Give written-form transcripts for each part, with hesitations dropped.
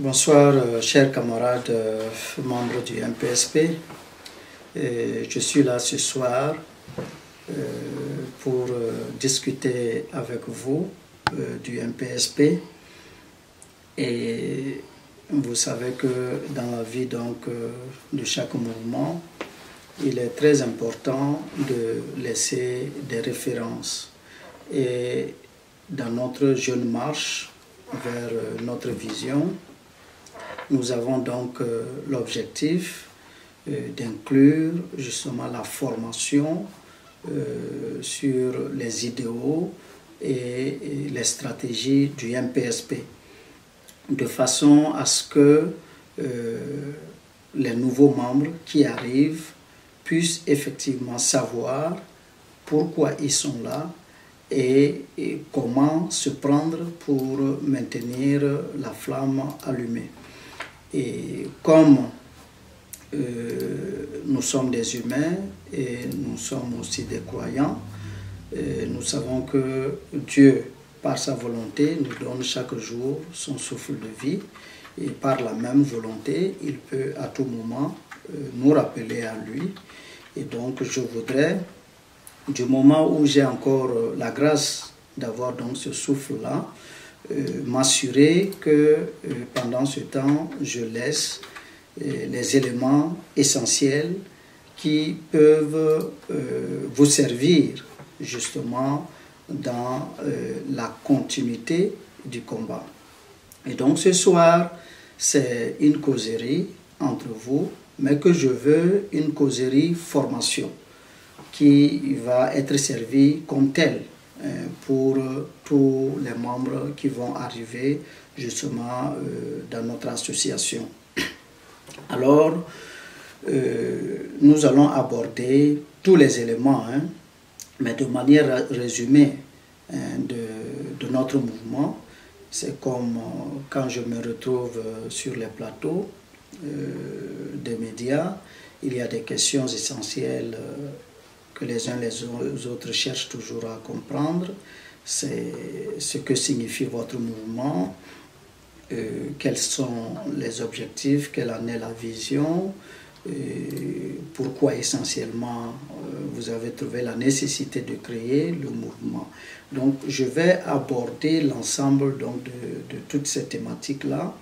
Bonsoir, chers camarades membres du MPSP. Je suis là ce soir pour discuter avec vous du MPSP. Et vous savez que dans la vie de chaque mouvement, il est très important de laisser des références. Et dans notre jeune marche vers notre vision, nous avons donc l'objectif d'inclure justement la formation sur les idéaux et les stratégies du MPSP, de façon à ce que les nouveaux membres qui arrivent puissent effectivement savoir pourquoi ils sont là et comment se prendre pour maintenir la flamme allumée. Et comme nous sommes des humains et nous sommes aussi des croyants, nous savons que Dieu, par sa volonté, nous donne chaque jour son souffle de vie, et par la même volonté, il peut à tout moment nous rappeler à lui. Et donc je voudrais, du moment où j'ai encore la grâce d'avoir donc ce souffle-là, m'assurer que pendant ce temps, je laisse les éléments essentiels qui peuvent vous servir justement dans la continuité du combat. Et donc ce soir, c'est une causerie entre vous, mais que je veux une causerie formation qui va être servie comme telle pour tous les membres qui vont arriver justement dans notre association. Alors, nous allons aborder tous les éléments, mais de manière résumée de notre mouvement. C'est comme quand je me retrouve sur les plateaux des médias, il y a des questions essentielles que les uns les autres cherchent toujours à comprendre. C'est ce que signifie votre mouvement, quels sont les objectifs, quelle en est la vision, pourquoi essentiellement vous avez trouvé la nécessité de créer le mouvement. Donc je vais aborder l'ensemble de toutes ces thématiques-là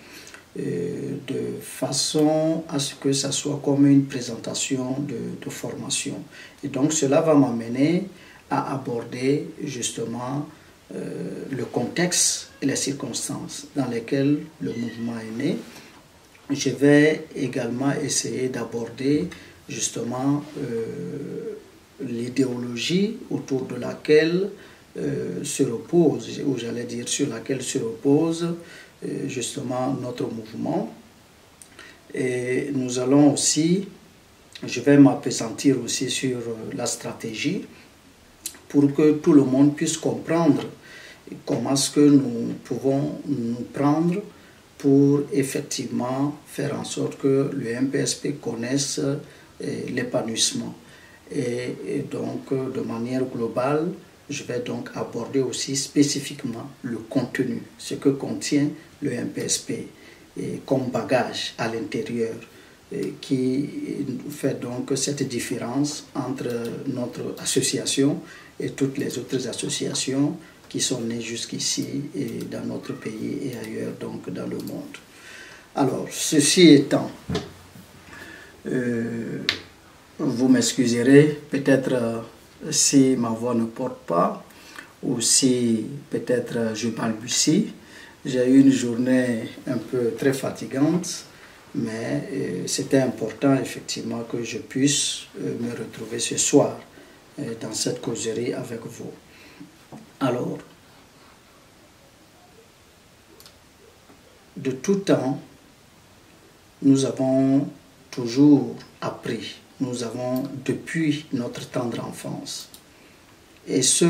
de façon à ce que ça soit comme une présentation de formation. Et donc cela va m'amener à aborder justement le contexte et les circonstances dans lesquelles le mouvement est né. Je vais également essayer d'aborder justement l'idéologie autour de laquelle se repose, ou j'allais dire sur laquelle se repose justement notre mouvement. Et nous allons aussi, je vais m'appesantir aussi sur la stratégie pour que tout le monde puisse comprendre comment est-ce que nous pouvons nous prendre pour effectivement faire en sorte que le MPSP connaisse l'épanouissement. Et donc de manière globale, je vais donc aborder aussi spécifiquement le contenu, ce que contient le MPSP comme bagage à l'intérieur qui fait donc cette différence entre notre association et toutes les autres associations qui sont nées jusqu'ici et dans notre pays et ailleurs donc dans le monde. Alors, ceci étant, vous m'excuserez peut-être si ma voix ne porte pas ou si peut-être je balbutie. J'ai eu une journée un peu très fatigante, mais c'était important effectivement que je puisse me retrouver ce soir dans cette causerie avec vous. Alors, de tout temps, nous avons toujours appris. Nous avons depuis notre tendre enfance, et ce,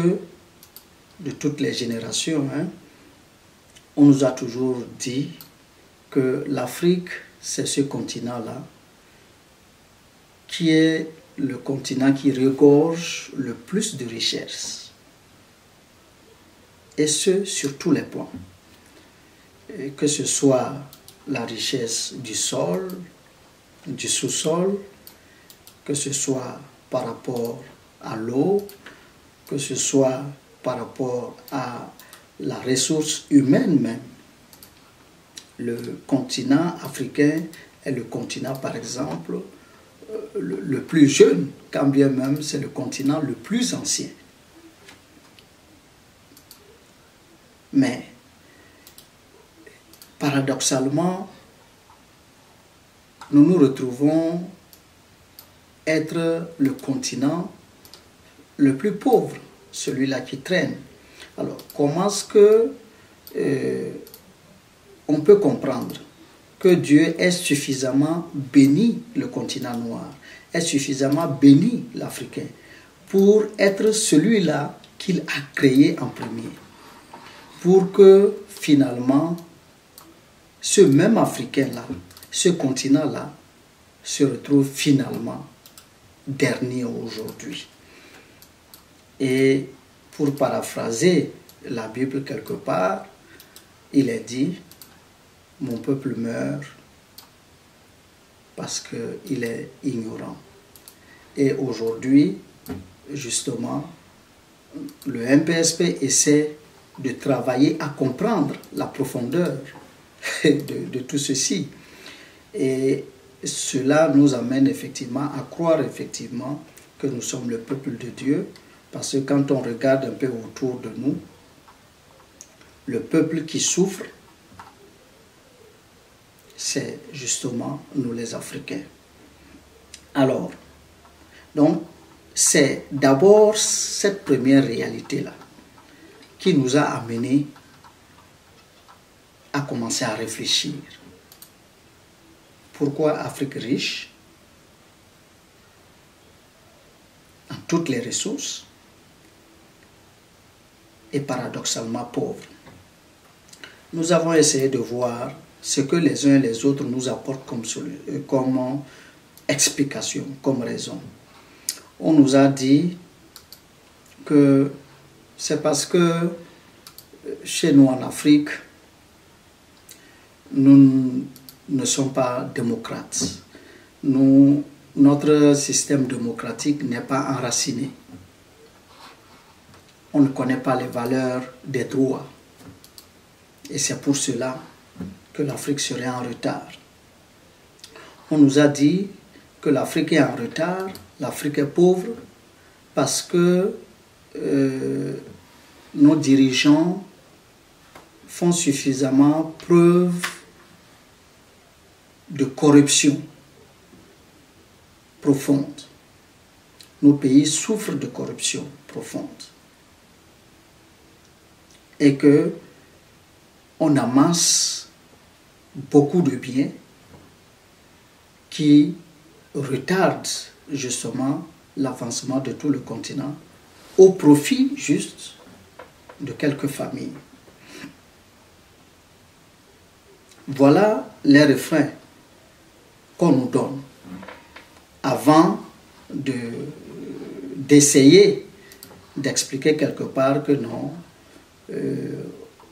de toutes les générations, on nous a toujours dit que l'Afrique, c'est ce continent-là, qui est le continent qui regorge le plus de richesses, et ce, sur tous les plans. Que ce soit la richesse du sol, du sous-sol, que ce soit par rapport à l'eau, que ce soit par rapport à la ressource humaine même. Le continent africain est le continent, par exemple, le plus jeune, quand bien même c'est le continent le plus ancien. Mais, paradoxalement, nous nous retrouvons être le continent le plus pauvre, celui-là qui traîne. Alors, comment est-ce que on peut comprendre que Dieu ait suffisamment béni le continent noir, ait suffisamment béni l'Africain pour être celui-là qu'il a créé en premier, pour que finalement ce même Africain-là, ce continent-là, se retrouve finalement dernier aujourd'hui. Et pour paraphraser la Bible quelque part, il est dit: mon peuple meurt parce qu'il est ignorant. Et aujourd'hui, justement, le MPSP essaie de travailler à comprendre la profondeur de tout ceci. Et cela nous amène effectivement à croire effectivement que nous sommes le peuple de Dieu, parce que quand on regarde un peu autour de nous, le peuple qui souffre, c'est justement nous les Africains. Alors, donc, c'est d'abord cette première réalité-là qui nous a amenés à commencer à réfléchir. Pourquoi Afrique riche en toutes les ressources et paradoxalement pauvre? Nous avons essayé de voir ce que les uns et les autres nous apportent comme explication, comme raison. On nous a dit que c'est parce que chez nous en Afrique, nous ne sommes pas démocrates. Notre système démocratique n'est pas enraciné. On ne connaît pas les valeurs des droits. Et c'est pour cela que l'Afrique serait en retard. On nous a dit que l'Afrique est en retard, l'Afrique est pauvre, parce que nos dirigeants font suffisamment preuve de corruption profonde. Nos pays souffrent de corruption profonde. Et que on amasse beaucoup de biens qui retardent justement l'avancement de tout le continent au profit juste de quelques familles. Voilà les refrains qu'on nous donne avant d'essayer d'expliquer quelque part que non,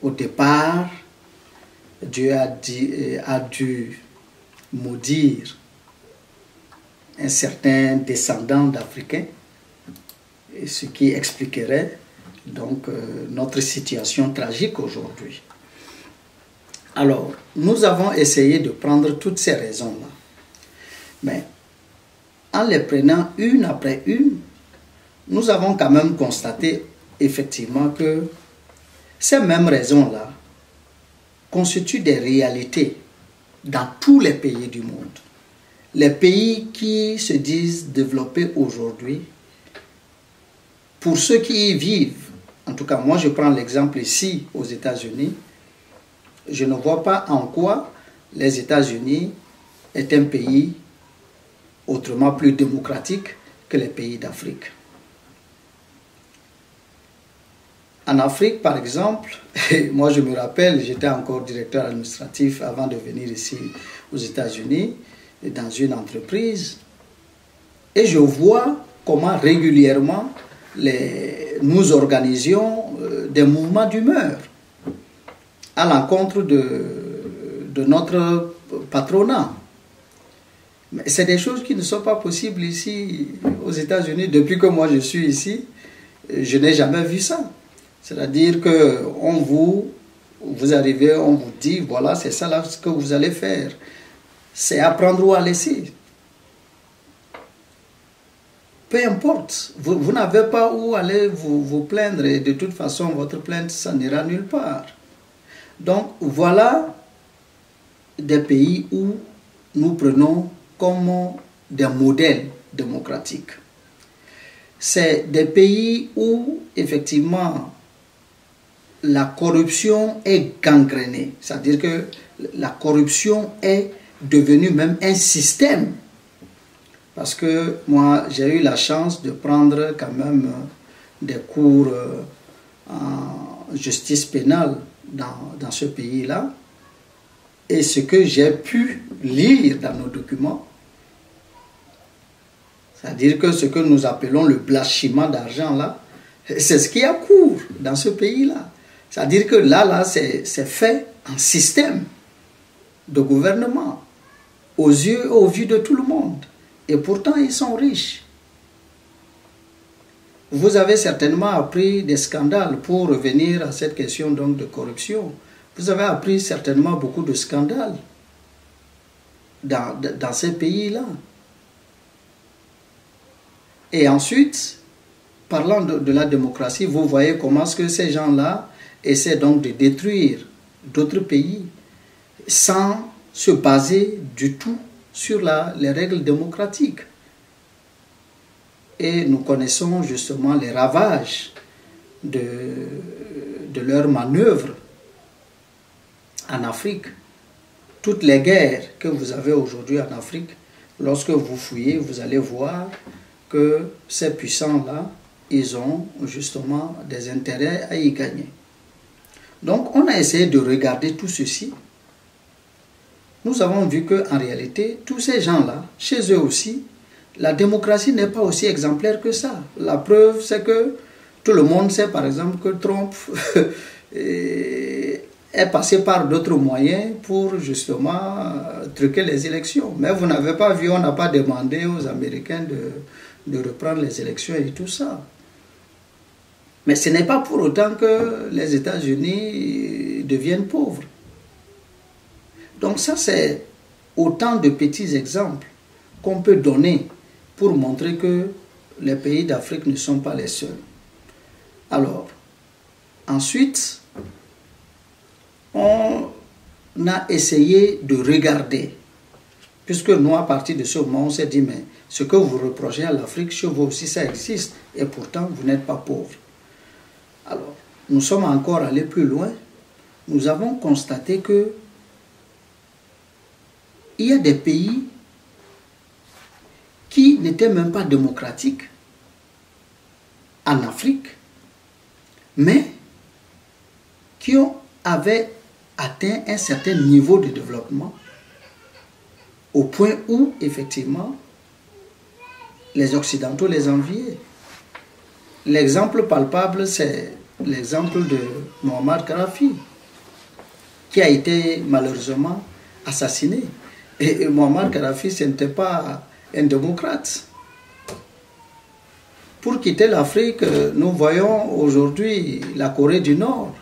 au départ, Dieu a dû maudire un certain descendant d'Africains, ce qui expliquerait donc notre situation tragique aujourd'hui. Alors, nous avons essayé de prendre toutes ces raisons-là, mais en les prenant une après une, nous avons quand même constaté effectivement que ces mêmes raisons-là constituent des réalités dans tous les pays du monde. Les pays qui se disent développés aujourd'hui, pour ceux qui y vivent, en tout cas moi je prends l'exemple ici aux États-Unis, je ne vois pas en quoi les États-Unis est un pays autrement plus démocratique que les pays d'Afrique. En Afrique, par exemple, moi je me rappelle, j'étais encore directeur administratif avant de venir ici aux États-Unis, dans une entreprise, et je vois comment régulièrement nous organisions des mouvements d'humeur à l'encontre de notre patronat. Mais c'est des choses qui ne sont pas possibles ici aux États-Unis. Depuis que moi je suis ici, je n'ai jamais vu ça. C'est-à-dire que vous arrivez, on vous dit, voilà, c'est ça là ce que vous allez faire. C'est à prendre ou à laisser. Peu importe, vous n'avez pas où aller vous plaindre et de toute façon votre plainte, ça n'ira nulle part. Donc voilà des pays où nous prenons comme des modèles démocratiques. C'est des pays où effectivement la corruption est gangrénée, c'est-à-dire que la corruption est devenue même un système. Parce que moi, j'ai eu la chance de prendre quand même des cours en justice pénale dans ce pays-là. Et ce que j'ai pu lire dans nos documents, c'est-à-dire que ce que nous appelons le blanchiment d'argent, là, c'est ce qui a cours dans ce pays-là. C'est-à-dire que là c'est fait en système de gouvernement, au vu de tout le monde. Et pourtant, ils sont riches. Vous avez certainement appris des scandales pour revenir à cette question donc de corruption. Vous avez appris certainement beaucoup de scandales dans ces pays-là. Et ensuite, parlant de la démocratie, vous voyez comment est-ce que ces gens-là essaient donc de détruire d'autres pays sans se baser du tout sur les règles démocratiques. Et nous connaissons justement les ravages de leurs manœuvres en Afrique. Toutes les guerres que vous avez aujourd'hui en Afrique, lorsque vous fouillez, vous allez voir que ces puissants-là, ils ont justement des intérêts à y gagner. Donc on a essayé de regarder tout ceci. Nous avons vu qu'en réalité, tous ces gens-là, chez eux aussi, la démocratie n'est pas aussi exemplaire que ça. La preuve, c'est que tout le monde sait par exemple que Trump est passé par d'autres moyens pour justement truquer les élections. Mais vous n'avez pas vu, on n'a pas demandé aux Américains de reprendre les élections et tout ça. Mais ce n'est pas pour autant que les États-Unis deviennent pauvres. Donc ça, c'est autant de petits exemples qu'on peut donner pour montrer que les pays d'Afrique ne sont pas les seuls. Alors, ensuite, on a essayé de regarder, puisque nous, à partir de ce moment, on s'est dit, mais ce que vous reprochez à l'Afrique, chez vous aussi, ça existe, et pourtant, vous n'êtes pas pauvre. Alors, nous sommes encore allés plus loin. Nous avons constaté que il y a des pays qui n'étaient même pas démocratiques en Afrique, mais qui avaient atteint un certain niveau de développement au point où, effectivement, les Occidentaux les enviaient. L'exemple palpable, c'est l'exemple de Muammar Kadhafi, qui a été malheureusement assassiné. Et Muammar Kadhafi, ce n'était pas un démocrate. Pour quitter l'Afrique, nous voyons aujourd'hui la Corée du Nord,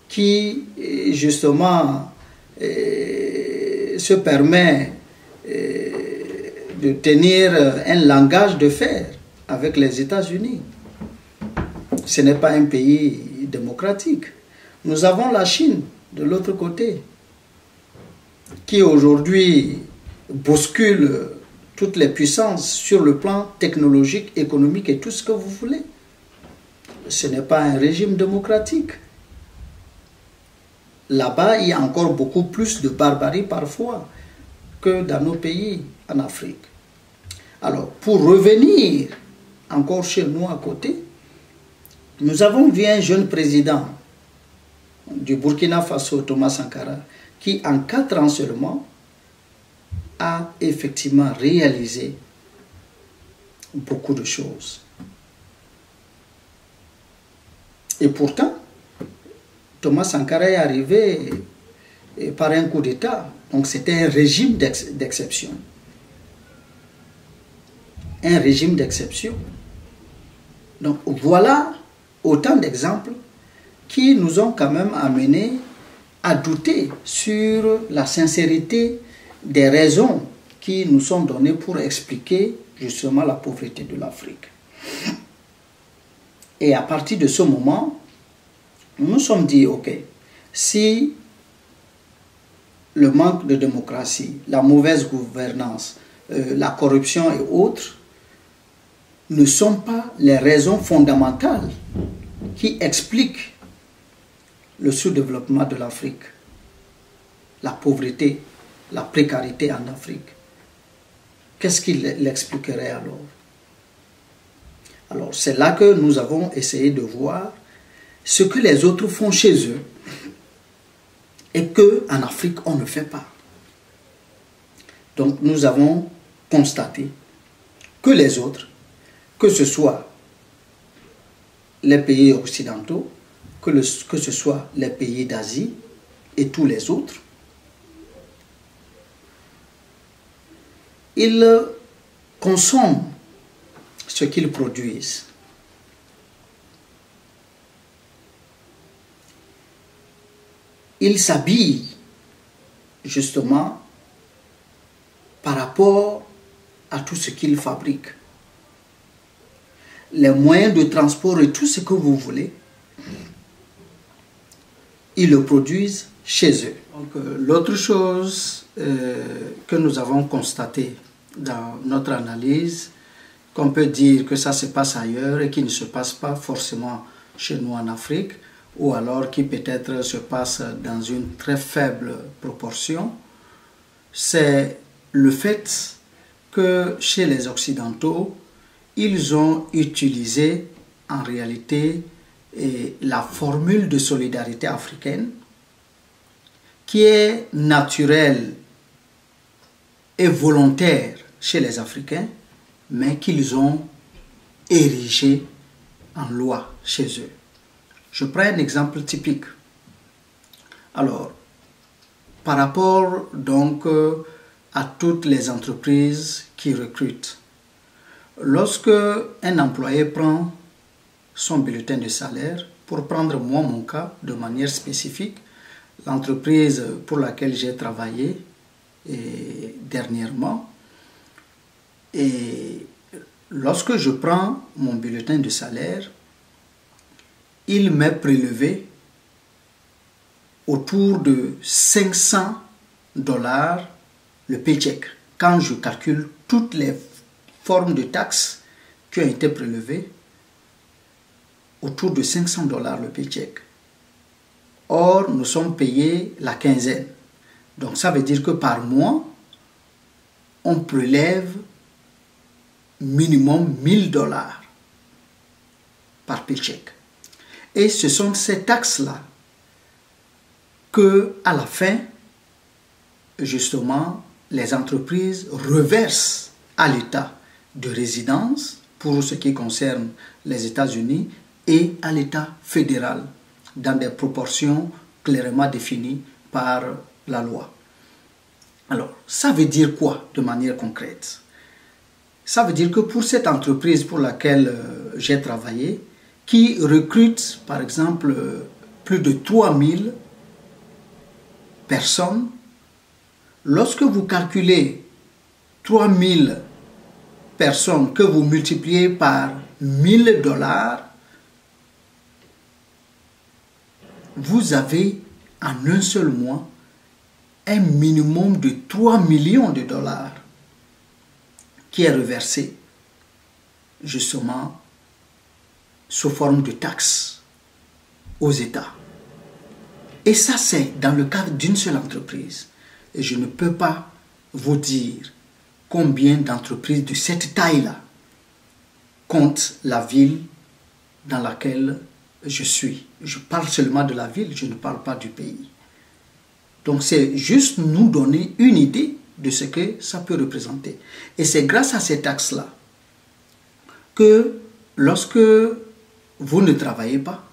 qui justement se permet de tenir un langage de fer avec les États-Unis. Ce n'est pas un pays démocratique. Nous avons la Chine de l'autre côté, qui aujourd'hui bouscule toutes les puissances sur le plan technologique, économique et tout ce que vous voulez. Ce n'est pas un régime démocratique. Là-bas, il y a encore beaucoup plus de barbarie parfois que dans nos pays en Afrique. Alors, pour revenir encore chez nous à côté, nous avons vu un jeune président du Burkina Faso, Thomas Sankara, qui en 4 ans seulement a effectivement réalisé beaucoup de choses. Et pourtant, Thomas Sankara est arrivé par un coup d'État. Donc c'était un régime d'exception. Un régime d'exception. Donc voilà autant d'exemples qui nous ont quand même amenés à douter sur la sincérité des raisons qui nous sont données pour expliquer justement la pauvreté de l'Afrique. Et à partir de ce moment, nous nous sommes dit, ok, si le manque de démocratie, la mauvaise gouvernance, la corruption et autres ne sont pas les raisons fondamentales qui expliquent le sous-développement de l'Afrique, la pauvreté, la précarité en Afrique. Qu'est-ce qui l'expliquerait alors? Alors c'est là que nous avons essayé de voir ce que les autres font chez eux et qu'en Afrique on ne fait pas. Donc nous avons constaté que les autres, que ce soit les pays occidentaux, que ce soit les pays d'Asie et tous les autres, ils consomment ce qu'ils produisent. Ils s'habillent justement par rapport à tout ce qu'ils fabriquent. Les moyens de transport et tout ce que vous voulez, ils le produisent chez eux. L'autre chose que nous avons constatée dans notre analyse, qu'on peut dire que ça se passe ailleurs et qui ne se passe pas forcément chez nous en Afrique, ou alors qui peut-être se passe dans une très faible proportion, c'est le fait que chez les Occidentaux, ils ont utilisé en réalité la formule de solidarité africaine qui est naturelle et volontaire chez les Africains, mais qu'ils ont érigée en loi chez eux. Je prends un exemple typique. Alors, par rapport donc à toutes les entreprises qui recrutent, lorsque un employé prend son bulletin de salaire, pour prendre moi mon cas de manière spécifique, l'entreprise pour laquelle j'ai travaillé dernièrement, et lorsque je prends mon bulletin de salaire, il m'est prélevé autour de 500 $ le paycheck. Quand je calcule toutes les formes de taxes qui ont été prélevées, autour de 500 $ le paycheck. Or, nous sommes payés la quinzaine. Donc, ça veut dire que par mois, on prélève minimum 1000 $ par paycheck. Et ce sont ces taxes-là que, à la fin, justement, les entreprises reversent à l'État de résidence pour ce qui concerne les États-Unis et à l'État fédéral dans des proportions clairement définies par la loi. Alors, ça veut dire quoi de manière concrète? Ça veut dire que pour cette entreprise pour laquelle j'ai travaillé, qui recrute par exemple plus de 3000 personnes, lorsque vous calculez 3000 personnes que vous multipliez par 1000 $, vous avez en un seul mois un minimum de 3 millions de $ qui est reversé justement sous forme de taxes aux États. Et ça, c'est dans le cadre d'une seule entreprise. Et je ne peux pas vous dire combien d'entreprises de cette taille-là compte la ville dans laquelle je suis. Je parle seulement de la ville, je ne parle pas du pays. Donc c'est juste nous donner une idée de ce que ça peut représenter. Et c'est grâce à ces taxes-là que lorsque vous ne travaillez pas,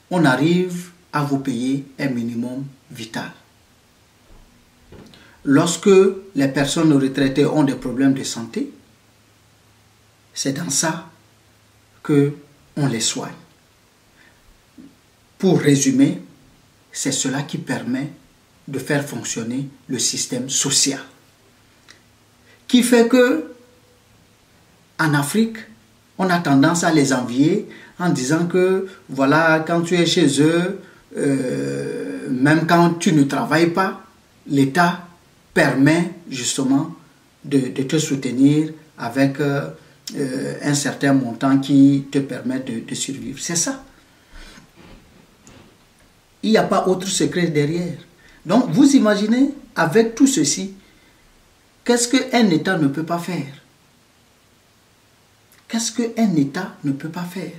on arrive à vous payer un minimum vital. lorsque les personnes retraitées ont des problèmes de santé, c'est dans ça qu'on les soigne. Pour résumer, c'est cela qui permet de faire fonctionner le système social. Qui fait que, en Afrique, on a tendance à les envier en disant que, voilà, quand tu es chez eux, même quand tu ne travailles pas, l'État permet justement de te soutenir avec un certain montant qui te permet de survivre. C'est ça. Il n'y a pas autre secret derrière. Donc, vous imaginez, avec tout ceci, qu'est-ce qu'un État ne peut pas faire? Qu'est-ce qu'un État ne peut pas faire?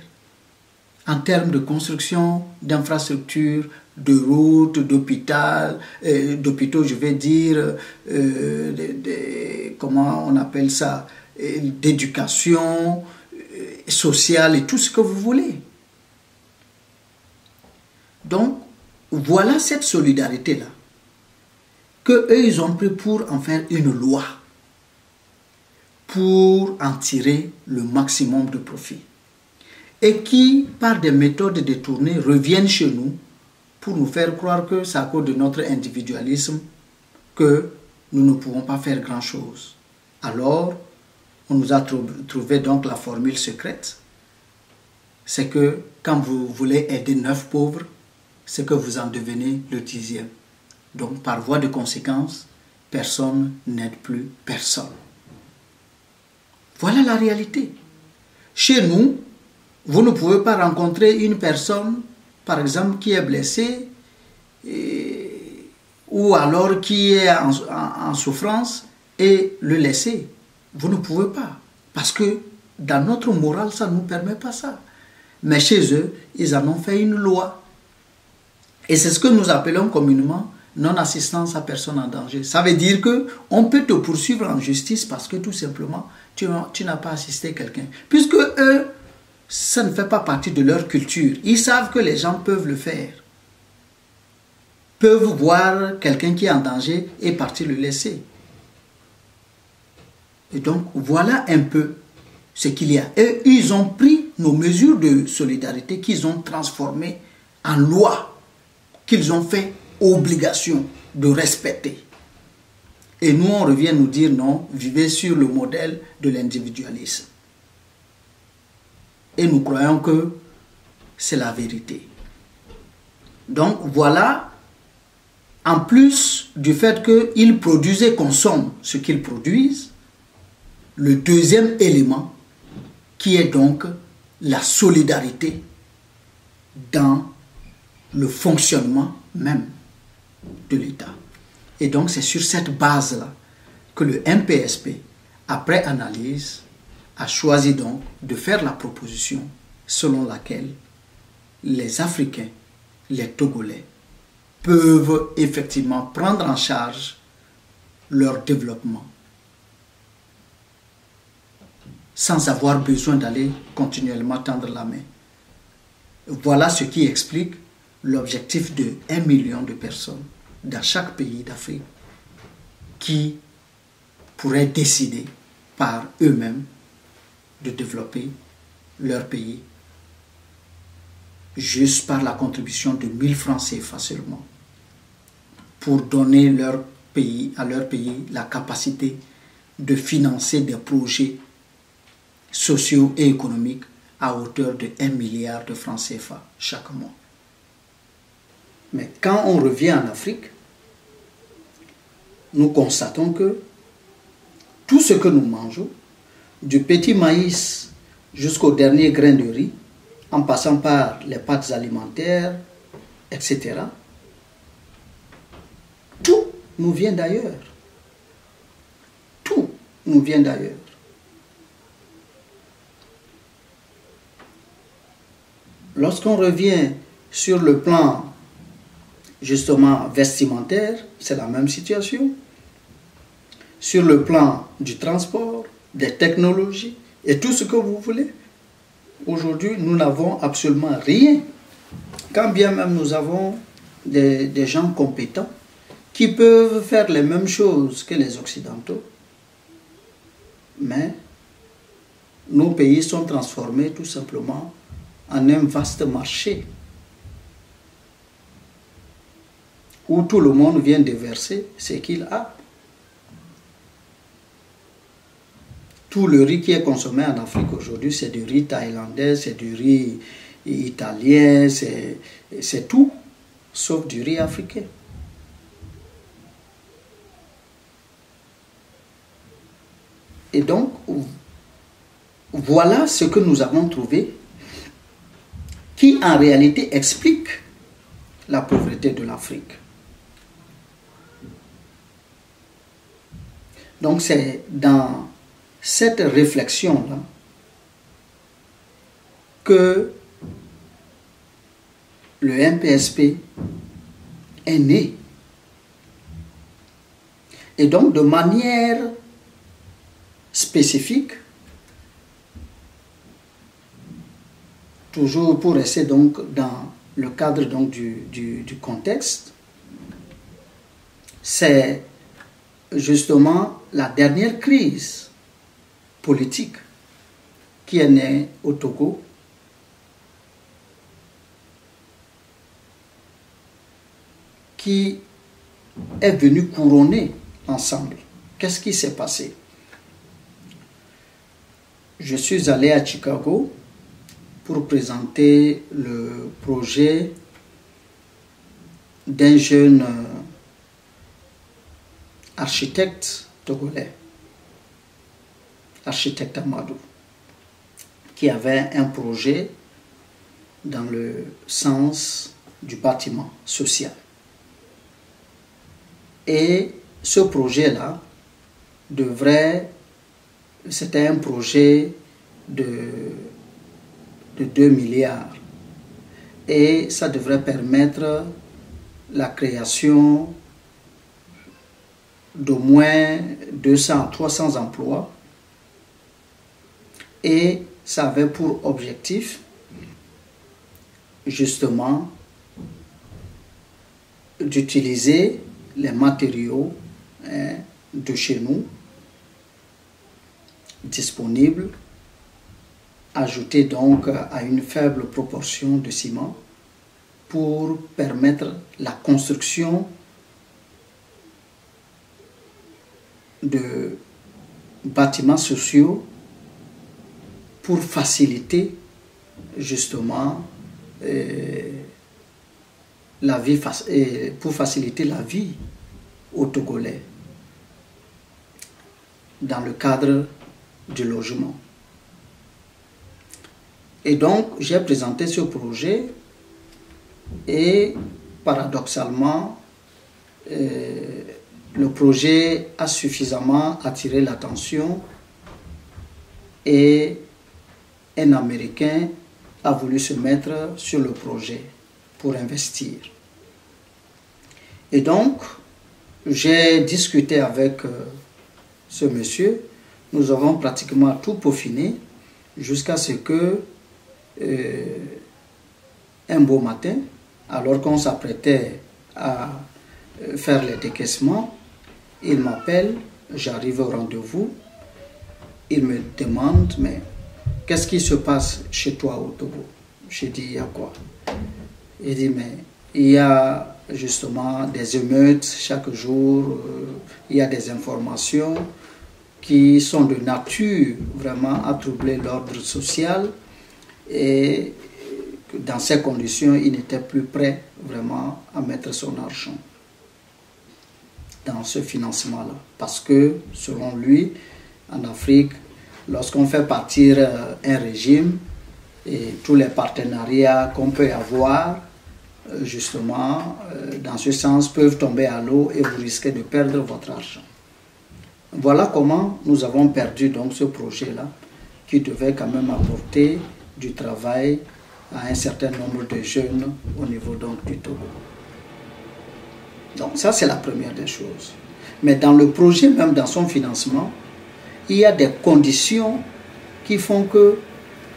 En termes de construction, d'infrastructures, de routes, d'hôpitaux, je vais dire, comment on appelle ça, d'éducation sociale et tout ce que vous voulez. Donc, voilà cette solidarité-là qu'eux, ils ont pris pour en faire une loi, pour en tirer le maximum de profit. Et qui, par des méthodes détournées, reviennent chez nous pour nous faire croire que c'est à cause de notre individualisme que nous ne pouvons pas faire grand-chose. Alors, on nous a trouvé donc la formule secrète. C'est que quand vous voulez aider 9 pauvres, c'est que vous en devenez le 10e. Donc, par voie de conséquence, personne n'aide plus personne. Voilà la réalité. Chez nous, vous ne pouvez pas rencontrer une personne, par exemple, qui est blessée ou alors qui est en souffrance et le laisser. Vous ne pouvez pas. Parce que dans notre morale, ça ne nous permet pas ça. Mais chez eux, ils en ont fait une loi. Et c'est ce que nous appelons communément non-assistance à personne en danger. Ça veut dire qu'on peut te poursuivre en justice parce que tout simplement, tu n'as pas assisté quelqu'un. Puisque eux, ça ne fait pas partie de leur culture. Ils savent que les gens peuvent le faire. Peuvent voir quelqu'un qui est en danger et partir le laisser. Et donc, voilà un peu ce qu'il y a. Et ils ont pris nos mesures de solidarité qu'ils ont transformées en loi, qu'ils ont fait obligation de respecter. Et nous, on revient nous dire non, vivez sur le modèle de l'individualisme. Et nous croyons que c'est la vérité. Donc voilà, en plus du fait qu'ils produisent et consomment ce qu'ils produisent, le deuxième élément qui est donc la solidarité dans le fonctionnement même de l'État. Et donc c'est sur cette base-là que le MPSP, après analyse, a choisi donc de faire la proposition selon laquelle les Africains, les Togolais, peuvent effectivement prendre en charge leur développement sans avoir besoin d'aller continuellement tendre la main. Voilà ce qui explique l'objectif de 1 million de personnes dans chaque pays d'Afrique qui pourraient décider par eux-mêmes de développer leur pays juste par la contribution de 1000 francs CFA seulement pour donner à leur pays la capacité de financer des projets sociaux et économiques à hauteur de 1 milliard de francs CFA chaque mois. Mais quand on revient en Afrique, nous constatons que tout ce que nous mangeons, du petit maïs jusqu'au dernier grain de riz, en passant par les pâtes alimentaires, etc., tout nous vient d'ailleurs. Tout nous vient d'ailleurs. Lorsqu'on revient sur le plan justement vestimentaire, c'est la même situation. Sur le plan du transport, des technologies et tout ce que vous voulez, aujourd'hui nous n'avons absolument rien. Quand bien même nous avons des gens compétents qui peuvent faire les mêmes choses que les Occidentaux, mais nos pays sont transformés tout simplement en un vaste marché où tout le monde vient déverser ce qu'il a. Tout le riz qui est consommé en Afrique aujourd'hui, c'est du riz thaïlandais, c'est du riz italien, c'est tout, sauf du riz africain. Et donc, voilà ce que nous avons trouvé qui en réalité explique la pauvreté de l'Afrique. Donc c'est dans cette réflexion-là que le MPSP est né. Et donc de manière spécifique, toujours pour rester donc dans le cadre donc du contexte, c'est justement la dernière crise politique qui est née au Togo, qui est venue couronner l'ensemble. Qu'est-ce qui s'est passé? Je suis allé à Chicago pour présenter le projet d'un jeune architecte togolais, architecte Amadou, qui avait un projet dans le sens du bâtiment social. Et ce projet-là c'était un projet de 2 milliards. Et ça devrait permettre la création d'au moins 200 à 300 emplois. Et ça avait pour objectif, justement, d'utiliser les matériaux de chez nous disponibles, ajoutés donc à une faible proportion de ciment pour permettre la construction de bâtiments sociaux pour faciliter justement la vie, pour faciliter la vie aux Togolais dans le cadre du logement. Et donc j'ai présenté ce projet et paradoxalement le projet a suffisamment attiré l'attention et un Américain a voulu se mettre sur le projet pour investir. Et donc, j'ai discuté avec ce monsieur. Nous avons pratiquement tout peaufiné jusqu'à ce que, un beau matin, alors qu'on s'apprêtait à faire les décaissements, il m'appelle, j'arrive au rendez-vous, il me demande, mais qu'est-ce qui se passe chez toi au Togo? J'ai dit, il y a quoi? Il dit, mais il y a justement des émeutes chaque jour, il y a des informations qui sont de nature vraiment à troubler l'ordre social et dans ces conditions, il n'était plus prêt vraiment à mettre son argent dans ce financement-là. Parce que, selon lui, en Afrique, lorsqu'on fait partir un régime et tous les partenariats qu'on peut avoir, justement, dans ce sens, peuvent tomber à l'eau et vous risquez de perdre votre argent. Voilà comment nous avons perdu donc ce projet-là, qui devait quand même apporter du travail à un certain nombre de jeunes au niveau donc du Togo. Donc ça, c'est la première des choses. Mais dans le projet, même dans son financement, il y a des conditions qui font que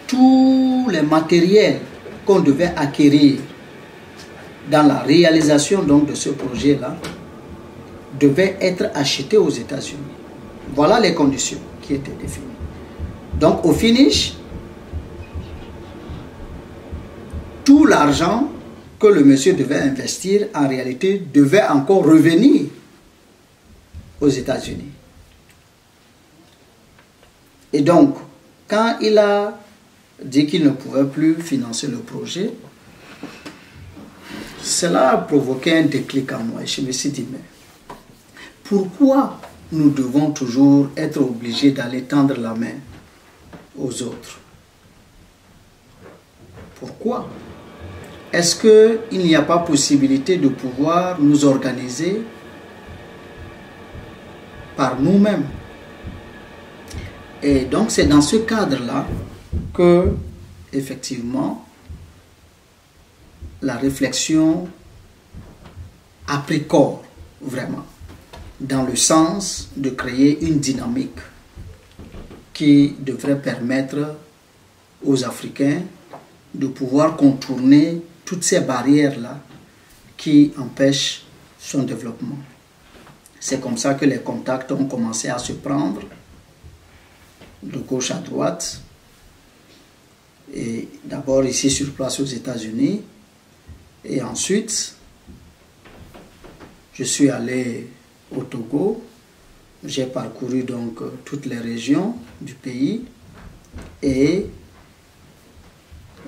tous les matériels qu'on devait acquérir dans la réalisation donc de ce projet-là devait être acheté aux États-Unis. Voilà les conditions qui étaient définies. Donc au finish, tout l'argent que le monsieur devait investir, en réalité, devait encore revenir aux États-Unis. Et donc, quand il a dit qu'il ne pouvait plus financer le projet, cela a provoqué un déclic en moi. Et je me suis dit, mais pourquoi nous devons toujours être obligés d'aller tendre la main aux autres? Pourquoi? Est-ce qu'il n'y a pas possibilité de pouvoir nous organiser par nous-mêmes? Et donc c'est dans ce cadre-là que, effectivement, la réflexion a pris corps, vraiment, dans le sens de créer une dynamique qui devrait permettre aux Africains de pouvoir contourner toutes ces barrières-là qui empêchent son développement. C'est comme ça que les contacts ont commencé à se prendre de gauche à droite. Et d'abord ici sur place aux États-Unis. Et ensuite, je suis allé au Togo. J'ai parcouru donc toutes les régions du pays. Et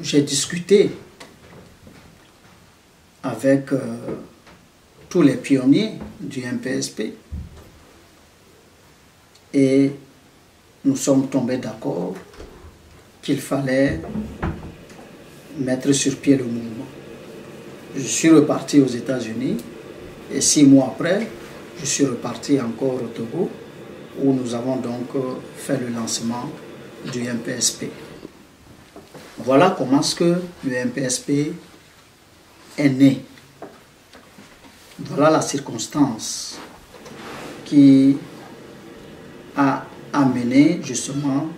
j'ai discuté avec tous les pionniers du MPSP et nous sommes tombés d'accord qu'il fallait mettre sur pied le mouvement. Je suis reparti aux États-Unis et 6 mois après, je suis reparti encore au Togo où nous avons donc fait le lancement du MPSP. Voilà comment est-ce que le MPSP est né. Voilà la circonstance qui a amené justement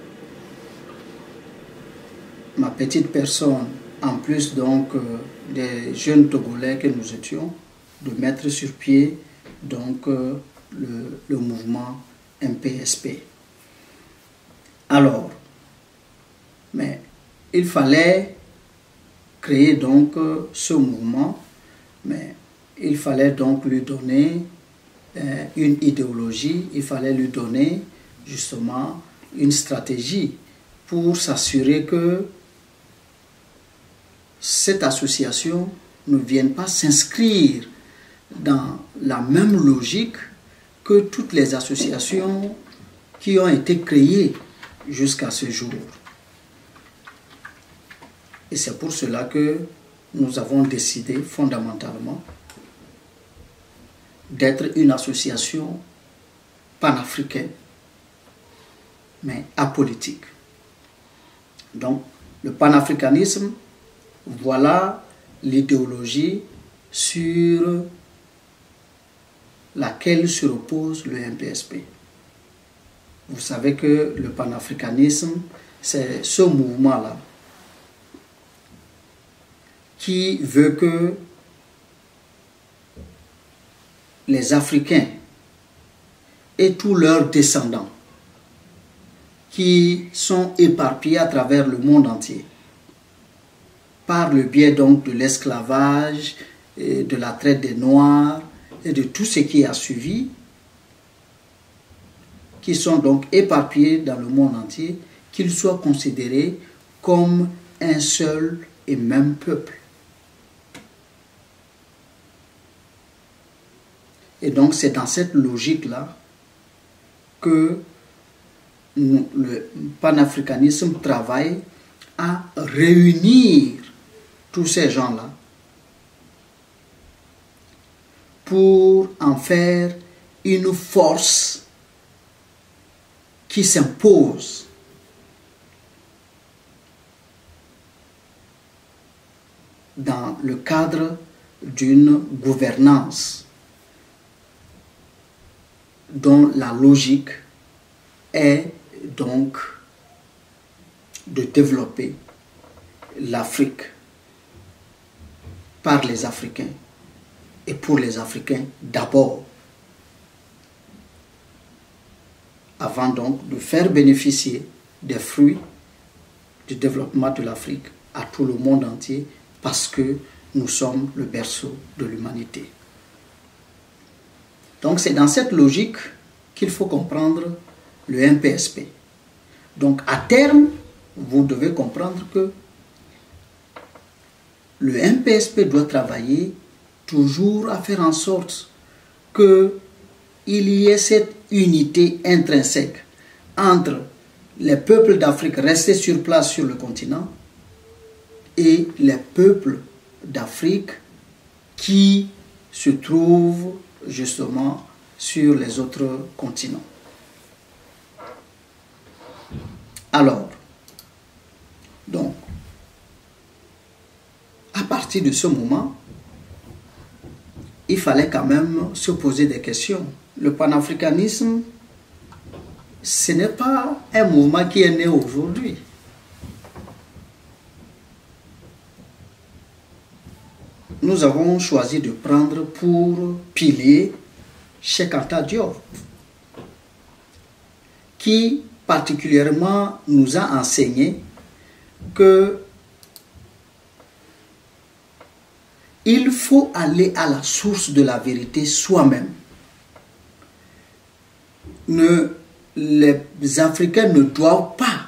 ma petite personne, en plus donc des jeunes Togolais que nous étions, de mettre sur pied donc le mouvement MPSP. Alors, mais il fallait créer donc ce mouvement, mais il fallait donc lui donner une idéologie, il fallait lui donner justement une stratégie pour s'assurer que cette association ne vienne pas s'inscrire dans la même logique que toutes les associations qui ont été créées jusqu'à ce jour. Et c'est pour cela que nous avons décidé fondamentalement d'être une association panafricaine, mais apolitique. Donc, le panafricanisme, voilà l'idéologie sur laquelle se repose le MPSP. Vous savez que le panafricanisme, c'est ce mouvement-là qui veut que les Africains et tous leurs descendants qui sont éparpillés à travers le monde entier, par le biais donc de l'esclavage, de la traite des Noirs et de tout ce qui a suivi, qui sont donc éparpillés dans le monde entier, qu'ils soient considérés comme un seul et même peuple. Et donc c'est dans cette logique-là que le panafricanisme travaille à réunir tous ces gens-là pour en faire une force qui s'impose dans le cadre d'une gouvernance dont la logique est donc de développer l'Afrique par les Africains et pour les Africains d'abord. avant donc de faire bénéficier des fruits du développement de l'Afrique à tout le monde entier, parce que nous sommes le berceau de l'humanité. Donc c'est dans cette logique qu'il faut comprendre le MPSP. Donc à terme, vous devez comprendre que le MPSP doit travailler toujours à faire en sorte qu'il y ait cette unité intrinsèque entre les peuples d'Afrique restés sur place sur le continent et les peuples d'Afrique qui se trouvent justement sur les autres continents. Alors, donc, à partir de ce moment, il fallait quand même se poser des questions. Le panafricanisme, ce n'est pas un mouvement qui est né aujourd'hui. Nous avons choisi de prendre pour pilier Cheikh Anta Diop, qui particulièrement nous a enseigné que il faut aller à la source de la vérité soi-même. Les Africains ne doivent pas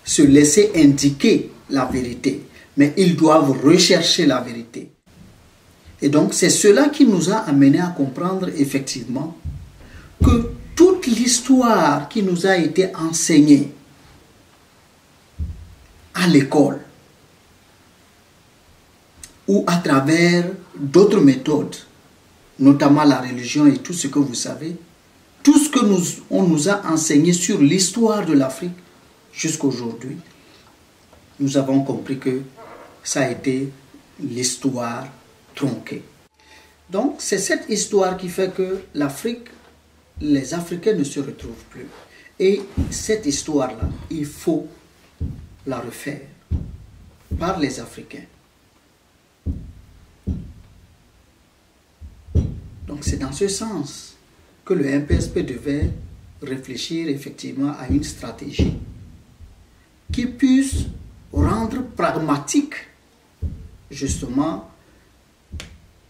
se laisser indiquer la vérité, mais ils doivent rechercher la vérité. Et donc c'est cela qui nous a amené à comprendre effectivement que toute l'histoire qui nous a été enseignée à l'école ou à travers d'autres méthodes, notamment la religion et tout ce que vous savez, tout ce que on nous a enseigné sur l'histoire de l'Afrique jusqu'à aujourd'hui, nous avons compris que ça a été l'histoire tronquée. Donc c'est cette histoire qui fait que l'Afrique, les Africains ne se retrouvent plus. Et cette histoire-là, il faut la refaire par les Africains. Donc c'est dans ce sens que le MPSP devait réfléchir effectivement à une stratégie qui puisse rendre pragmatique justement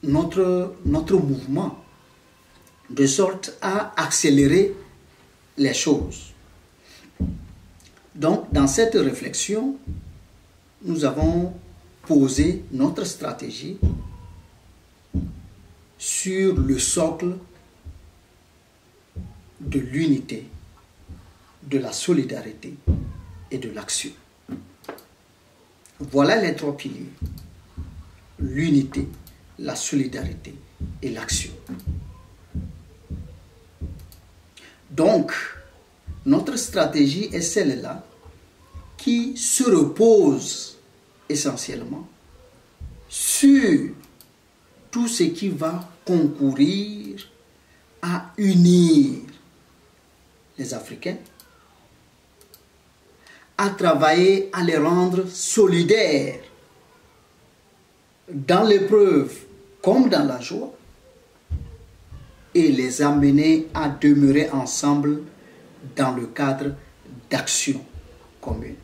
notre mouvement, de sorte à accélérer les choses. Donc dans cette réflexion, nous avons posé notre stratégie sur le socle de l'unité, de la solidarité et de l'action. Voilà les trois piliers: l'unité, la solidarité et l'action. Donc, notre stratégie est celle-là qui se repose essentiellement sur tout ce qui va concourir à unir les Africains, à travailler à les rendre solidaires dans l'épreuve comme dans la joie, et les amener à demeurer ensemble dans le cadre d'actions communes.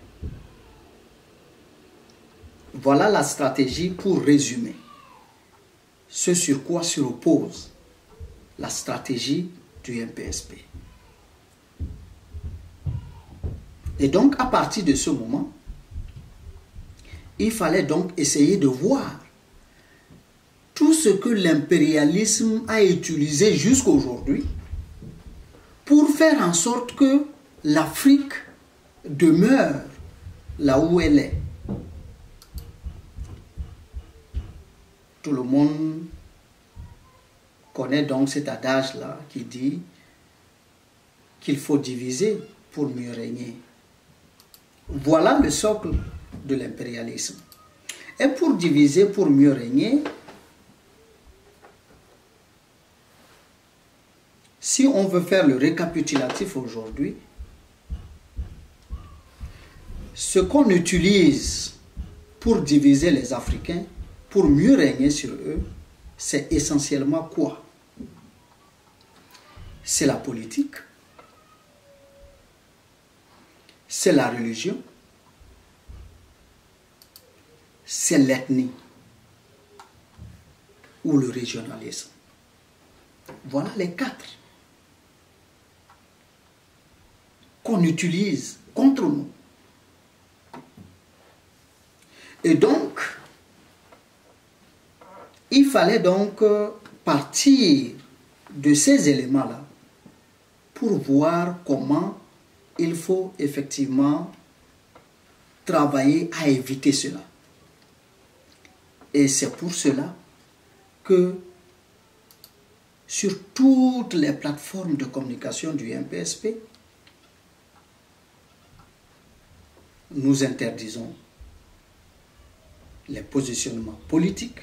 Voilà la stratégie pour résumer. Ce sur quoi se repose la stratégie du MPSP. Et donc, à partir de ce moment, il fallait donc essayer de voir tout ce que l'impérialisme a utilisé jusqu'à aujourd'hui pour faire en sorte que l'Afrique demeure là où elle est. Tout le monde connaît donc cet adage-là qui dit qu'il faut diviser pour mieux régner. Voilà le socle de l'impérialisme. Et pour diviser pour mieux régner, si on veut faire le récapitulatif aujourd'hui, ce qu'on utilise pour diviser les Africains, pour mieux régner sur eux, c'est essentiellement quoi? C'est la politique, c'est la religion, c'est l'ethnie ou le régionalisme. Voilà les quatre qu'on utilise contre nous. Et donc, il fallait donc partir de ces éléments-là pour voir comment il faut effectivement travailler à éviter cela. Et c'est pour cela que sur toutes les plateformes de communication du MPSP, nous interdisons les positionnements politiques.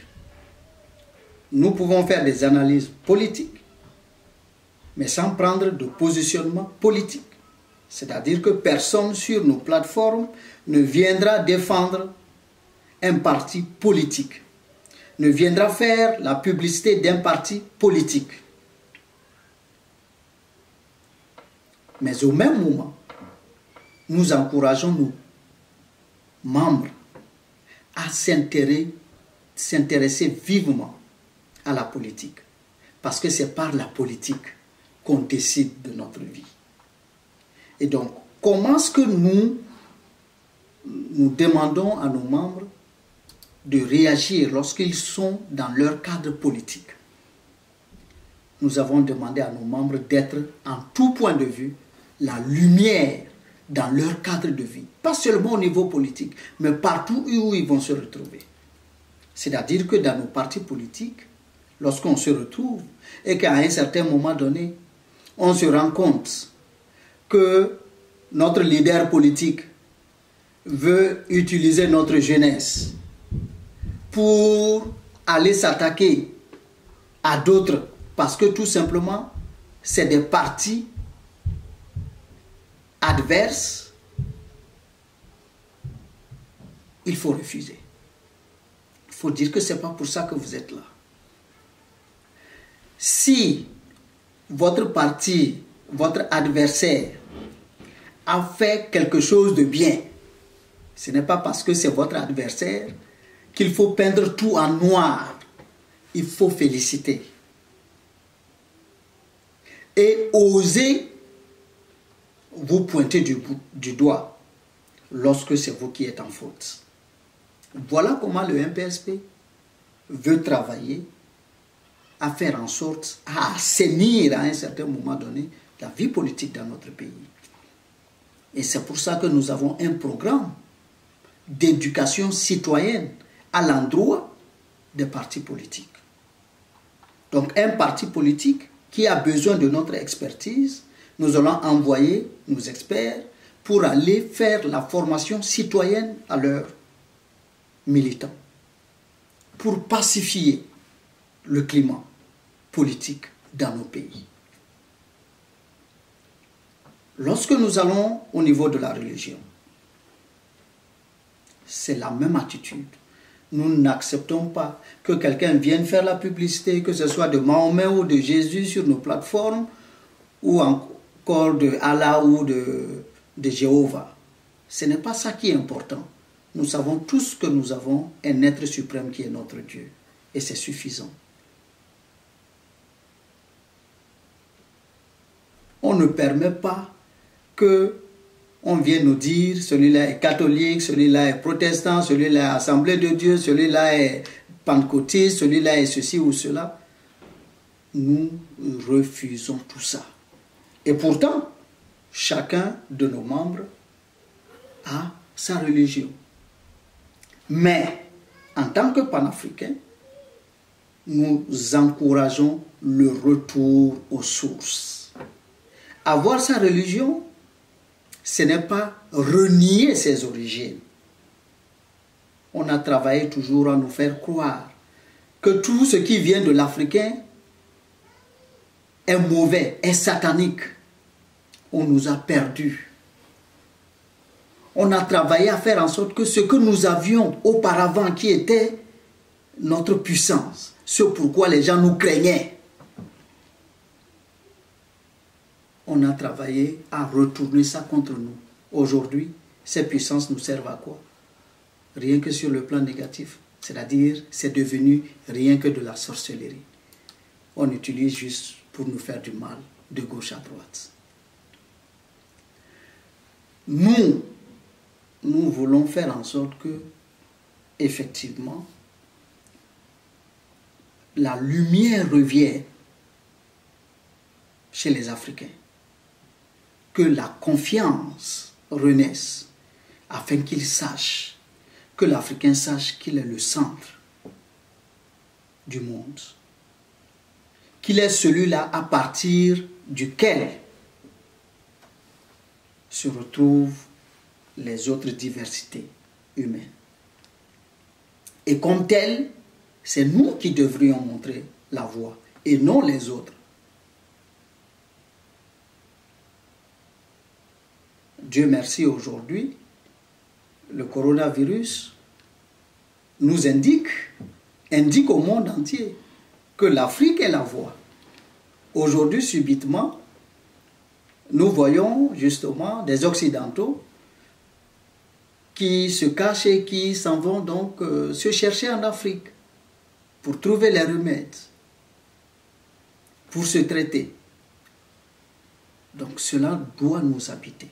Nous pouvons faire des analyses politiques, mais sans prendre de positionnement politique. C'est-à-dire que personne sur nos plateformes ne viendra défendre un parti politique, ne viendra faire la publicité d'un parti politique. Mais au même moment, nous encourageons nos membres à s'intéresser vivement à la politique. Parce que c'est par la politique qu'on décide de notre vie. Et donc, comment est-ce que nous demandons à nos membres de réagir lorsqu'ils sont dans leur cadre politique? Nous avons demandé à nos membres d'être, en tout point de vue, la lumière dans leur cadre de vie. Pas seulement au niveau politique, mais partout où ils vont se retrouver. C'est-à-dire que dans nos partis politiques, lorsqu'on se retrouve et qu'à un certain moment donné, on se rend compte que notre leader politique veut utiliser notre jeunesse pour aller s'attaquer à d'autres, parce que tout simplement, c'est des partis adverses, il faut refuser. Il faut dire que ce n'est pas pour ça que vous êtes là. Si votre parti, votre adversaire a fait quelque chose de bien, ce n'est pas parce que c'est votre adversaire qu'il faut peindre tout en noir. Il faut féliciter. Et oser vous pointer du doigt lorsque c'est vous qui êtes en faute. Voilà comment le MPSP veut travailler à faire en sorte, à assainir à un certain moment donné la vie politique dans notre pays. Et c'est pour ça que nous avons un programme d'éducation citoyenne à l'endroit des partis politiques. Donc un parti politique qui a besoin de notre expertise, nous allons envoyer nos experts pour aller faire la formation citoyenne à leurs militants, pour pacifier le climat politique dans nos pays. Lorsque nous allons au niveau de la religion, c'est la même attitude. Nous n'acceptons pas que quelqu'un vienne faire la publicité, que ce soit de Mahomet ou de Jésus sur nos plateformes, ou encore de Allah ou de Jéhovah. Ce n'est pas ça qui est important. Nous savons tous que nous avons un être suprême qui est notre Dieu. Et c'est suffisant. On ne permet pas que on vienne nous dire celui-là est catholique, celui-là est protestant, celui-là est Assemblée de Dieu, celui-là est pentecôtiste, celui-là est ceci ou cela. Nous refusons tout ça. Et pourtant, chacun de nos membres a sa religion. Mais, en tant que panafricains, nous encourageons le retour aux sources. Avoir sa religion, ce n'est pas renier ses origines. On a travaillé toujours à nous faire croire que tout ce qui vient de l'Africain est mauvais, est satanique. On nous a perdus. On a travaillé à faire en sorte que ce que nous avions auparavant, qui était notre puissance, ce pourquoi les gens nous craignaient, on a travaillé à retourner ça contre nous. aujourd'hui, ces puissances nous servent à quoi? Rien que sur le plan négatif. C'est-à-dire, c'est devenu rien que de la sorcellerie. On utilise juste pour nous faire du mal, de gauche à droite. Nous voulons faire en sorte que, effectivement, la lumière revienne chez les Africains. Que la confiance renaisse, afin qu'ils sachent, que l'Africain sache qu'il est le centre du monde. Qu'il est celui-là à partir duquel se retrouvent les autres diversités humaines. Et comme tel, c'est nous qui devrions montrer la voie et non les autres. Dieu merci, aujourd'hui, le coronavirus nous indique au monde entier que l'Afrique est la voie. Aujourd'hui, subitement, nous voyons justement des Occidentaux qui se cachent et qui s'en vont donc se chercher en Afrique pour trouver les remèdes, pour se traiter. Donc cela doit nous habiter.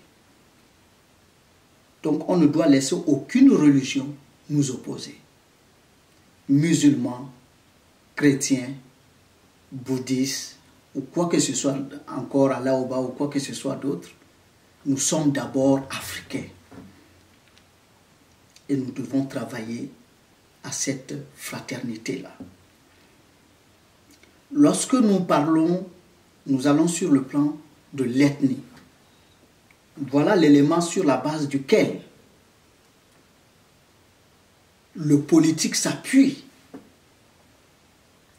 Donc on ne doit laisser aucune religion nous opposer. Musulmans, chrétiens, bouddhistes, ou quoi que ce soit encore, Allah ou quoi que ce soit d'autre, nous sommes d'abord africains. Et nous devons travailler à cette fraternité-là. Lorsque nous parlons, nous allons sur le plan de l'ethnie. Voilà l'élément sur la base duquel le politique s'appuie,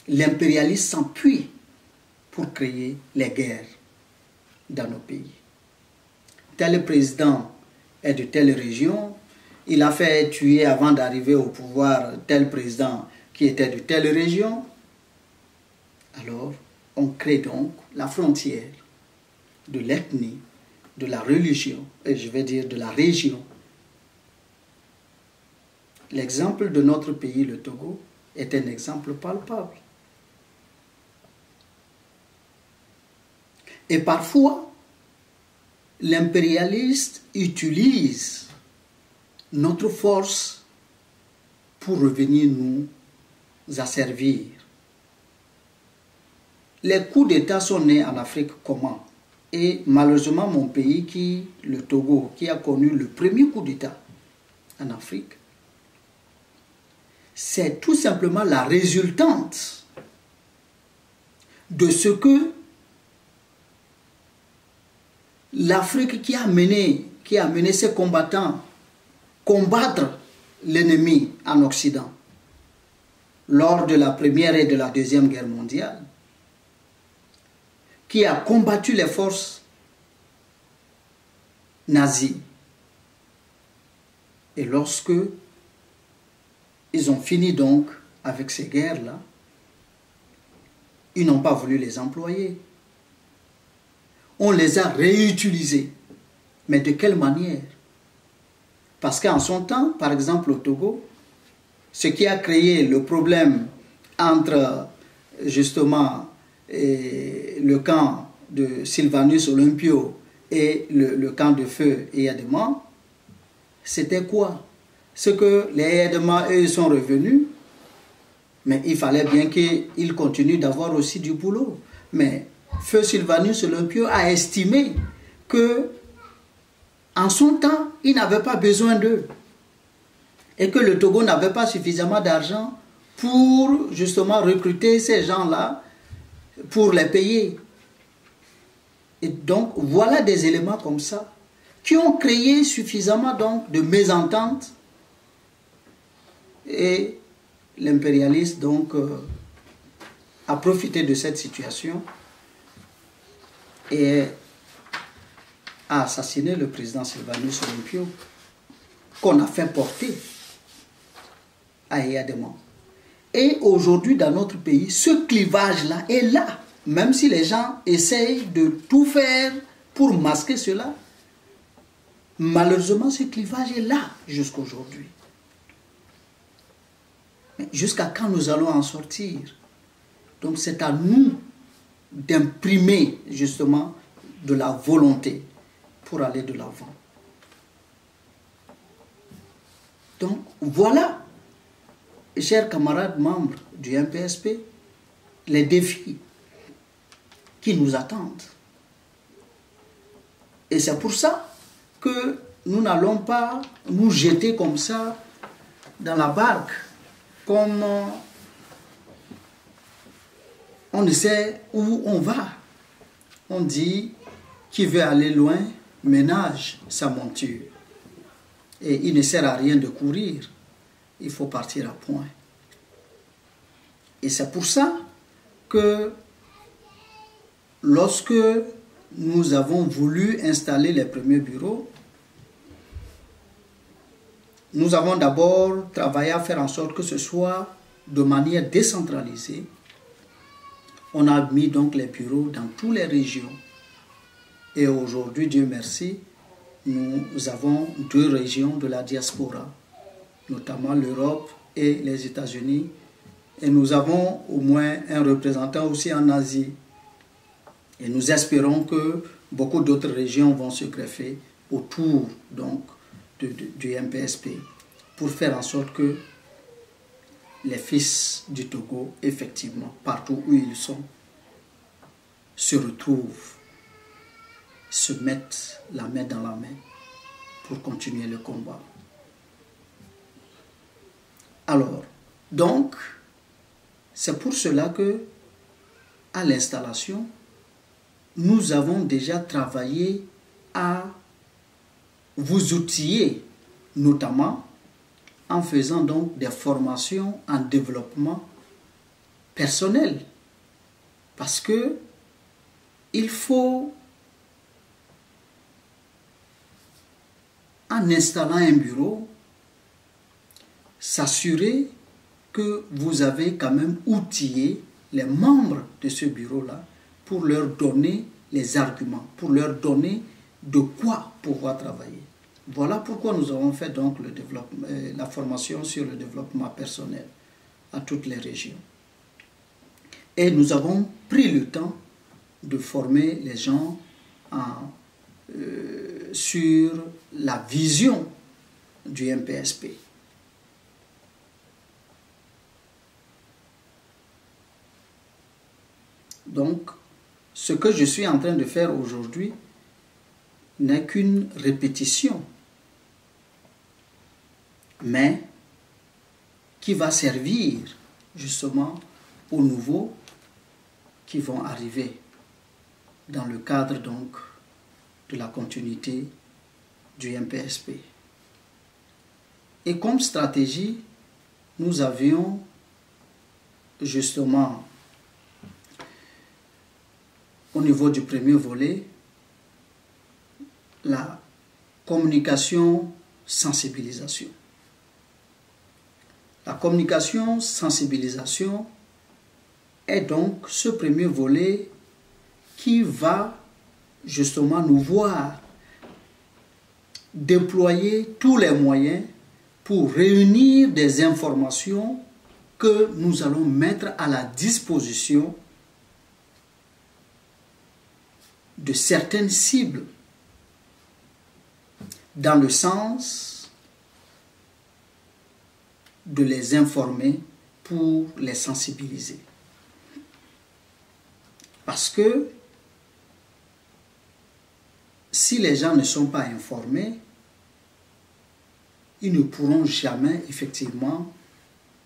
l'impérialisme s'appuie pour créer les guerres dans nos pays. Tel président est de telle région, il a fait tuer avant d'arriver au pouvoir tel président qui était de telle région. Alors, on crée donc la frontière de l'ethnie, de la religion, et je vais dire de la région. L'exemple de notre pays, le Togo, est un exemple palpable. Et parfois, l'impérialiste utilise notre force pour revenir nous asservir. Les coups d'État sont nés en Afrique comment? Et malheureusement, mon pays, le Togo, qui a connu le premier coup d'État en Afrique, c'est tout simplement la résultante de ce que l'Afrique qui a mené ses combattants combattre l'ennemi en Occident lors de la Première et de la Deuxième Guerre mondiale, qui a combattu les forces nazies. Et lorsque ils ont fini donc avec ces guerres-là, ils n'ont pas voulu les employer. On les a réutilisés. Mais de quelle manière? Parce qu'en son temps, par exemple au Togo, ce qui a créé le problème entre justement le camp de Sylvanus Olympio et le camp de feu Eyadema, c'était quoi? C'est que les Eyadema, eux, sont revenus, mais il fallait bien qu'ils continuent d'avoir aussi du boulot. Mais feu Sylvanus Olympio a estimé que en son temps, il n'avait pas besoin d'eux. Et que le Togo n'avait pas suffisamment d'argent pour justement recruter ces gens-là, pour les payer. Et donc, voilà des éléments comme ça qui ont créé suffisamment donc de mésententes. Et l'impérialiste donc a profité de cette situation et a assassiné le président Sylvanus Olympio, qu'on a fait porter à Eyadema. Et aujourd'hui, dans notre pays, ce clivage-là est là. Même si les gens essayent de tout faire pour masquer cela, Malheureusement, ce clivage est là jusqu'à aujourd'hui. Jusqu'à quand nous allons en sortir? Donc c'est à nous d'imprimer justement de la volonté pour aller de l'avant. Donc voilà, chers camarades membres du MPSP, les défis qui nous attendent. Et c'est pour ça que nous n'allons pas nous jeter comme ça dans la barque, comme on ne sait où on va. On dit, qui veut aller loin, ménage sa monture. Et il ne sert à rien de courir, il faut partir à point. Et c'est pour ça que lorsque nous avons voulu installer les premiers bureaux, nous avons d'abord travaillé à faire en sorte que ce soit de manière décentralisée. On a mis donc les bureaux dans toutes les régions. Et aujourd'hui, Dieu merci, nous avons 2 régions de la diaspora, notamment l'Europe et les États-Unis. Et nous avons au moins un représentant aussi en Asie. Et nous espérons que beaucoup d'autres régions vont se greffer autour donc, du MPSP pour faire en sorte que les fils du Togo, effectivement, partout où ils sont, se retrouvent, se mettent la main dans la main pour continuer le combat. Alors, donc, c'est pour cela que, à l'installation, nous avons déjà travaillé à vous outiller, notamment en faisant donc des formations en développement personnel. Parce que il faut, en installant un bureau, s'assurer que vous avez quand même outillé les membres de ce bureau-là pour leur donner les arguments, pour leur donner de quoi pouvoir travailler. Voilà pourquoi nous avons fait donc la formation sur le développement personnel à toutes les régions. Et nous avons pris le temps de former les gens sur la vision du MPSP. Donc, ce que je suis en train de faire aujourd'hui n'est qu'une répétition, mais qui va servir justement aux nouveaux qui vont arriver dans le cadre donc de la continuité du MPSP. Et comme stratégie, nous avions justement au niveau du premier volet la communication sensibilisation. La communication sensibilisation est donc ce premier volet qui va justement nous voir déployer tous les moyens pour réunir des informations que nous allons mettre à la disposition de certaines cibles dans le sens de les informer pour les sensibiliser. Parce que si les gens ne sont pas informés, ils ne pourront jamais effectivement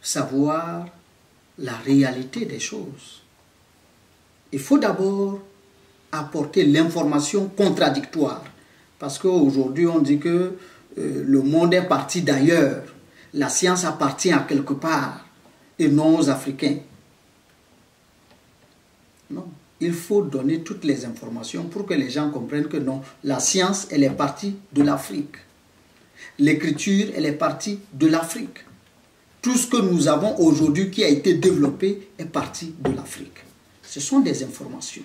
savoir la réalité des choses. Il faut d'abord apporter l'information contradictoire. Parce qu'aujourd'hui, on dit que le monde est parti d'ailleurs. La science appartient à quelque part et non aux Africains. Non. Il faut donner toutes les informations pour que les gens comprennent que non, la science, elle est partie de l'Afrique. L'écriture, elle est partie de l'Afrique. Tout ce que nous avons aujourd'hui qui a été développé est parti de l'Afrique. Ce sont des informations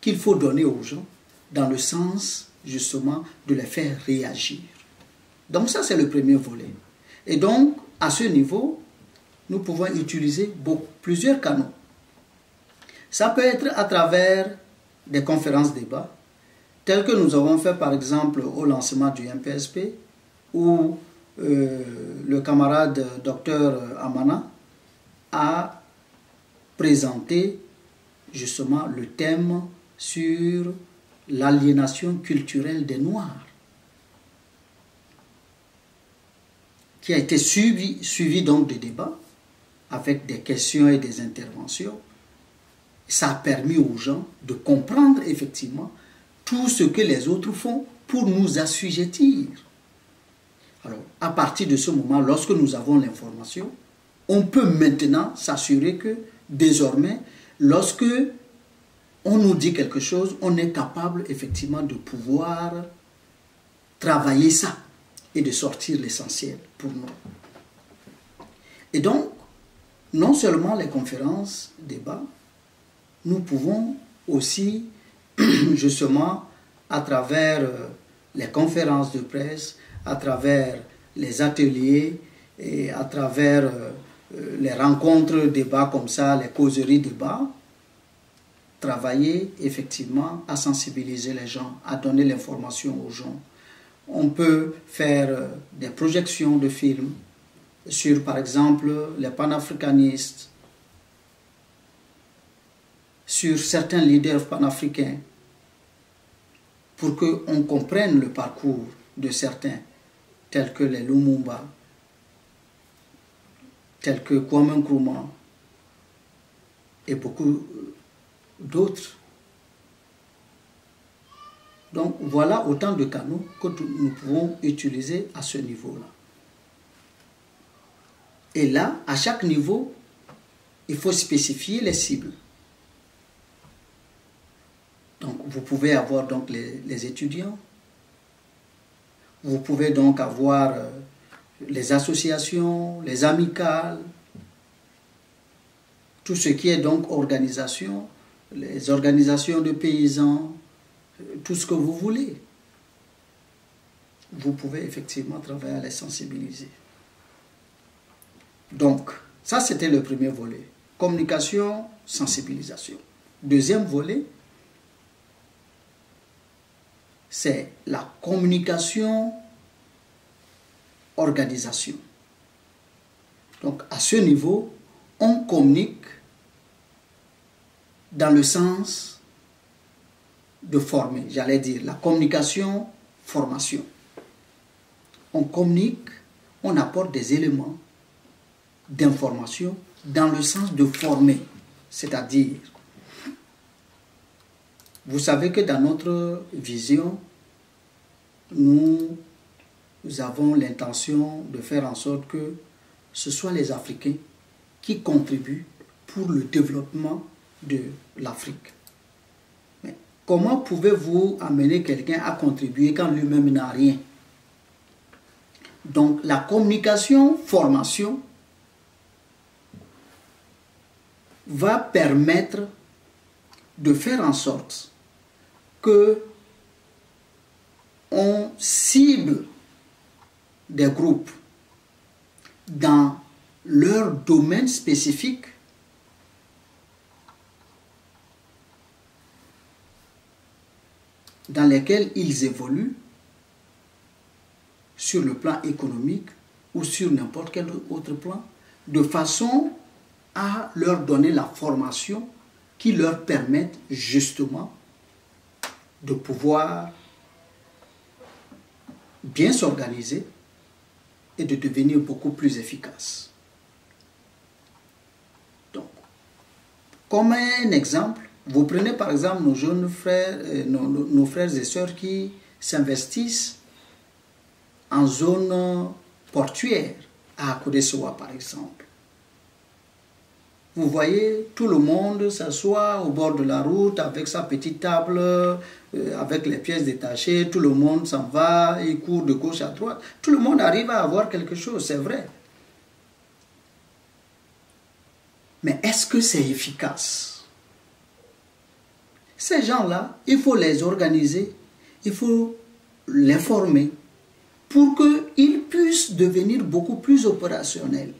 qu'il faut donner aux gens dans le sens justement de les faire réagir. Donc ça, c'est le premier volet. Et donc, à ce niveau, nous pouvons utiliser plusieurs canaux. Ça peut être à travers des conférences-débats, telles que nous avons fait par exemple au lancement du MPSP, où le camarade Dr Amana a présenté justement le thème sur l'aliénation culturelle des Noirs, qui a été suivi donc de débats avec des questions et des interventions. Ça a permis aux gens de comprendre effectivement tout ce que les autres font pour nous assujettir. Alors, à partir de ce moment, lorsque nous avons l'information, on peut maintenant s'assurer que désormais, lorsque on nous dit quelque chose, on est capable effectivement de pouvoir travailler ça et de sortir l'essentiel pour nous. Et donc, non seulement les conférences, débats, nous pouvons aussi, justement, à travers les conférences de presse, à travers les ateliers et à travers les rencontres, débats comme ça, les causeries, débats, travailler effectivement à sensibiliser les gens, à donner l'information aux gens. On peut faire des projections de films sur, par exemple, les panafricanistes, sur certains leaders panafricains, pour qu'on comprenne le parcours de certains, tels que les Lumumba, tels que Kwame Nkrumah, et beaucoup d'autres. Donc voilà autant de canaux que nous pouvons utiliser à ce niveau-là. Et là, à chaque niveau, il faut spécifier les cibles. Donc vous pouvez avoir donc les étudiants, vous pouvez donc avoir les associations, les amicales, tout ce qui est donc organisation, les organisations de paysans, tout ce que vous voulez. Vous pouvez effectivement travailler à les sensibiliser. Donc, ça c'était le premier volet. Communication, sensibilisation. Deuxième volet, c'est la communication, organisation. Donc, à ce niveau, on communique dans le sens de former, j'allais dire, la communication, formation. On communique, on apporte des éléments d'information dans le sens de former, c'est-à-dire, vous savez que dans notre vision, nous avons l'intention de faire en sorte que ce soit les Africains qui contribuent pour le développement de l'Afrique. Mais comment pouvez-vous amener quelqu'un à contribuer quand lui-même n'a rien? Donc la communication, formation va permettre de faire en sorte que on cible des groupes dans leur domaine spécifique dans lesquels ils évoluent sur le plan économique ou sur n'importe quel autre plan, de façon à leur donner la formation qui leur permette justement de pouvoir bien s'organiser et de devenir beaucoup plus efficace. Donc, comme un exemple, vous prenez par exemple nos jeunes frères, nos frères et sœurs qui s'investissent en zone portuaire, à Akodesoa par exemple. Vous voyez, tout le monde s'assoit au bord de la route avec sa petite table, avec les pièces détachées, tout le monde s'en va, il court de gauche à droite. Tout le monde arrive à avoir quelque chose, c'est vrai. Mais est-ce que c'est efficace? Ces gens-là, il faut les organiser il faut les former pour qu'ils puissent devenir beaucoup plus opérationnels.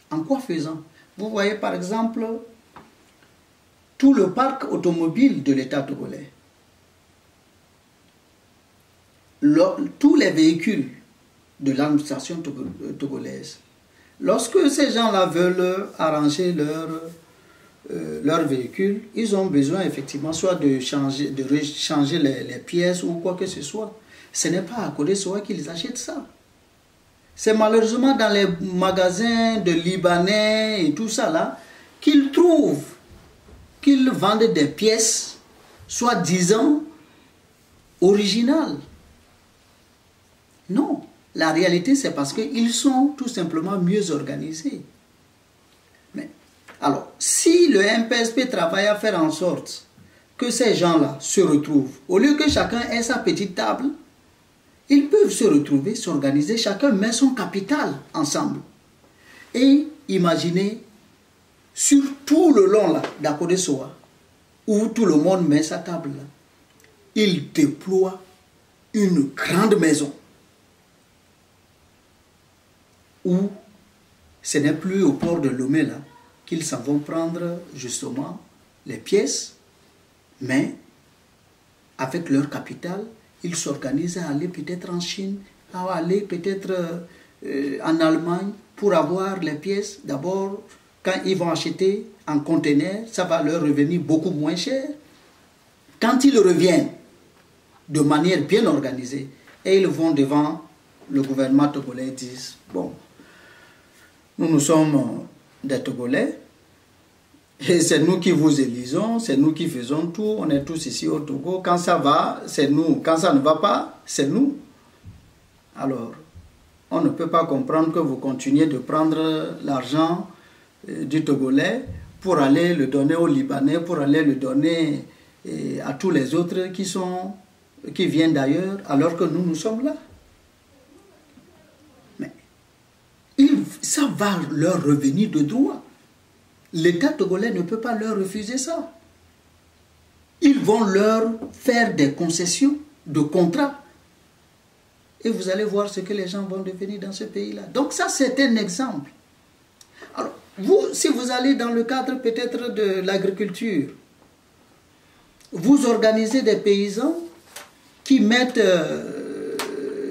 En quoi faisant? Vous voyez par exemple tout le parc automobile de l'État togolais. Tous les véhicules de l'administration togolaise. Lorsque ces gens-là veulent arranger leur véhicule, ils ont besoin effectivement soit de changer les pièces ou quoi que ce soit. Ce n'est pas à Codesoa qu'ils achètent ça. C'est malheureusement dans les magasins de Libanais et tout ça là qu'ils trouvent qu'ils vendent des pièces soi-disant originales. Non, la réalité c'est parce qu'ils sont tout simplement mieux organisés. Mais, alors, si le MPSP travaille à faire en sorte que ces gens-là se retrouvent, au lieu que chacun ait sa petite table, ils peuvent se retrouver, s'organiser, chacun met son capital ensemble. Et imaginez, sur tout le long là, d'Akodesoa, où tout le monde met sa table là, ils déploient une grande maison. Où ce n'est plus au port de Lomé là qu'ils s'en vont prendre justement les pièces, mais avec leur capital, ils s'organisent à aller peut-être en Chine, à aller peut-être en Allemagne pour avoir les pièces. D'abord, quand ils vont acheter en conteneur, ça va leur revenir beaucoup moins cher. Quand ils reviennent de manière bien organisée, et ils vont devant le gouvernement togolais et disent, bon, nous sommes des Togolais, et c'est nous qui vous élisons, c'est nous qui faisons tout, on est tous ici au Togo. Quand ça va, c'est nous. Quand ça ne va pas, c'est nous. Alors, on ne peut pas comprendre que vous continuez de prendre l'argent du Togolais pour aller le donner aux Libanais, pour aller le donner à tous les autres qui viennent d'ailleurs, alors que nous sommes là. Mais ça va leur revenir de droit. L'État togolais ne peut pas leur refuser ça. Ils vont leur faire des concessions de contrats. Et vous allez voir ce que les gens vont devenir dans ce pays-là. Donc ça, c'est un exemple. Alors, vous, si vous allez dans le cadre peut-être de l'agriculture, vous organisez des paysans qui mettent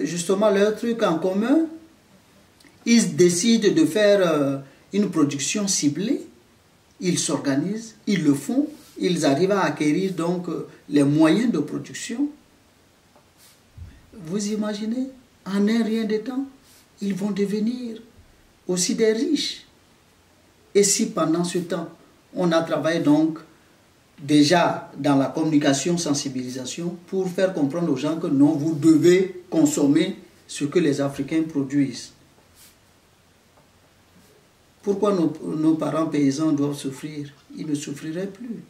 justement leurs trucs en commun. Ils décident de faire une production ciblée. Ils s'organisent, ils le font, ils arrivent à acquérir donc les moyens de production. Vous imaginez, en un rien de temps, ils vont devenir aussi des riches. Et si pendant ce temps, on a travaillé donc déjà dans la communication, sensibilisation, pour faire comprendre aux gens que non, vous devez consommer ce que les Africains produisent. Pourquoi nos parents paysans doivent souffrir? Ils ne souffriraient plus.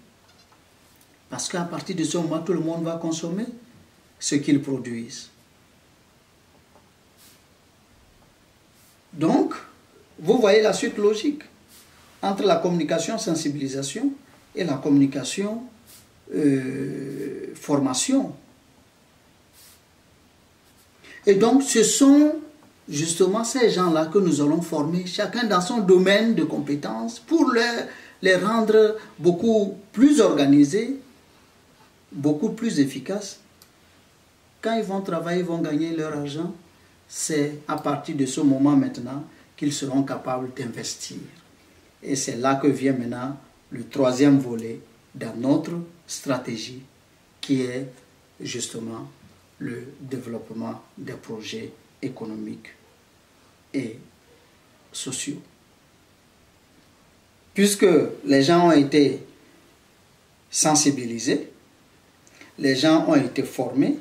Parce qu'à partir de ce moment, tout le monde va consommer ce qu'ils produisent. Donc, vous voyez la suite logique entre la communication sensibilisation et la communication formation. Et donc, ce sont justement ces gens-là que nous allons former, chacun dans son domaine de compétences, pour les rendre beaucoup plus organisés, beaucoup plus efficaces. Quand ils vont travailler, ils vont gagner leur argent, c'est à partir de ce moment maintenant qu'ils seront capables d'investir. Et c'est là que vient maintenant le troisième volet dans notre stratégie, qui est justement le développement des projets économiques et sociaux. Puisque les gens ont été sensibilisés, les gens ont été formés,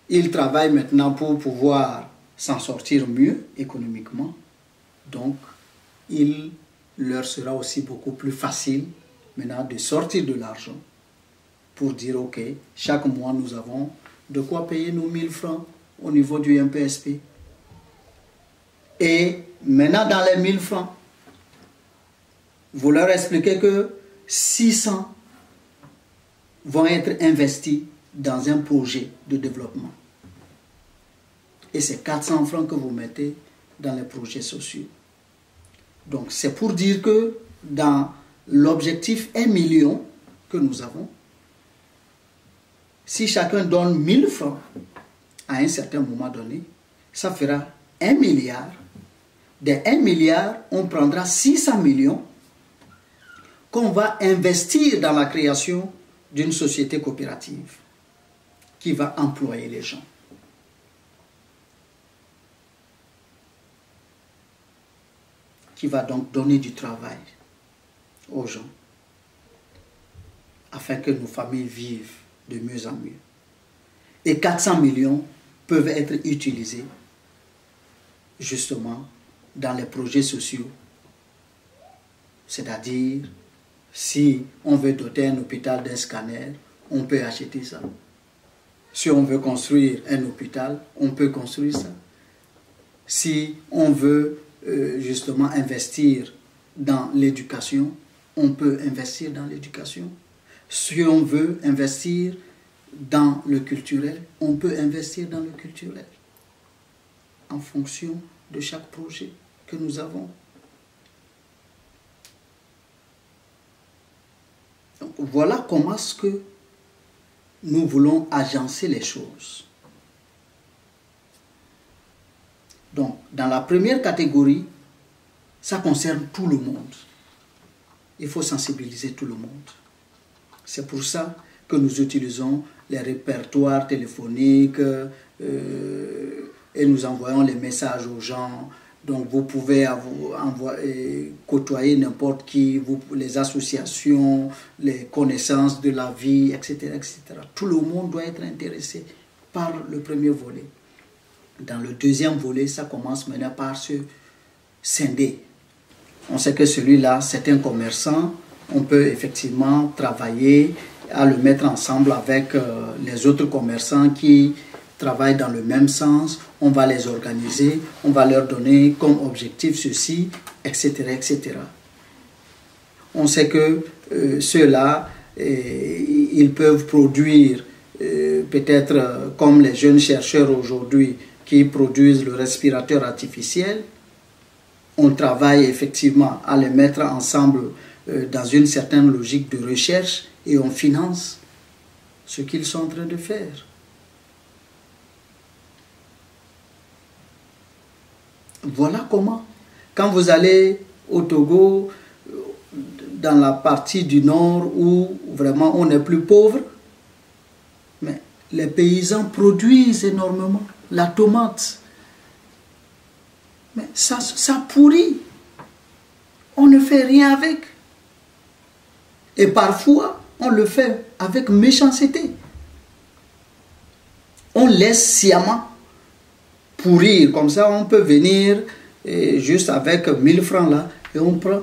ils travaillent maintenant pour pouvoir s'en sortir mieux économiquement, donc il leur sera aussi beaucoup plus facile maintenant de sortir de l'argent pour dire ok, chaque mois nous avons de quoi payer nos 1000 francs au niveau du MPSP. Et maintenant dans les 1000 francs, vous leur expliquez que 600 vont être investis dans un projet de développement. Et c'est 400 francs que vous mettez dans les projets sociaux. Donc c'est pour dire que dans l'objectif 1 million que nous avons, si chacun donne 1000 francs à un certain moment donné, ça fera 1 milliard. Des 1 milliard, on prendra 600 millions qu'on va investir dans la création d'une société coopérative qui va employer les gens. Qui va donc donner du travail aux gens afin que nos familles vivent de mieux en mieux. Et 400 millions peuvent être utilisés justement dans les projets sociaux. C'est-à-dire, si on veut doter un hôpital d'un scanner, on peut acheter ça. Si on veut construire un hôpital, on peut construire ça. Si on veut justement investir dans l'éducation, on peut investir dans l'éducation. Si on veut investir dans le culturel, on peut investir dans le culturel en fonction de chaque projet que nous avons. Donc, voilà comment est-ce que nous voulons agencer les choses. Donc, dans la première catégorie, ça concerne tout le monde. Il faut sensibiliser tout le monde. C'est pour ça que nous utilisons les répertoires téléphoniques et nous envoyons les messages aux gens. Donc, vous pouvez côtoyer n'importe qui, les associations, les connaissances de la vie, etc., etc. Tout le monde doit être intéressé par le premier volet. Dans le deuxième volet, ça commence maintenant par se scinder. On sait que celui-là, c'est un commerçant. On peut effectivement travailler à le mettre ensemble avec les autres commerçants qui travaillent dans le même sens. On va les organiser, on va leur donner comme objectif ceci, etc., etc. On sait que ceux-là, ils peuvent produire peut-être comme les jeunes chercheurs aujourd'hui qui produisent le respirateur artificiel. On travaille effectivement à les mettre ensemble dans une certaine logique de recherche et on finance ce qu'ils sont en train de faire. Voilà comment, quand vous allez au Togo, dans la partie du nord où vraiment on est plus pauvre, mais les paysans produisent énormément la tomate. Mais ça pourrit. On ne fait rien avec. Et parfois, on le fait avec méchanceté. On laisse sciemment pourrir. Comme ça, on peut venir juste avec 1000 francs là et on prend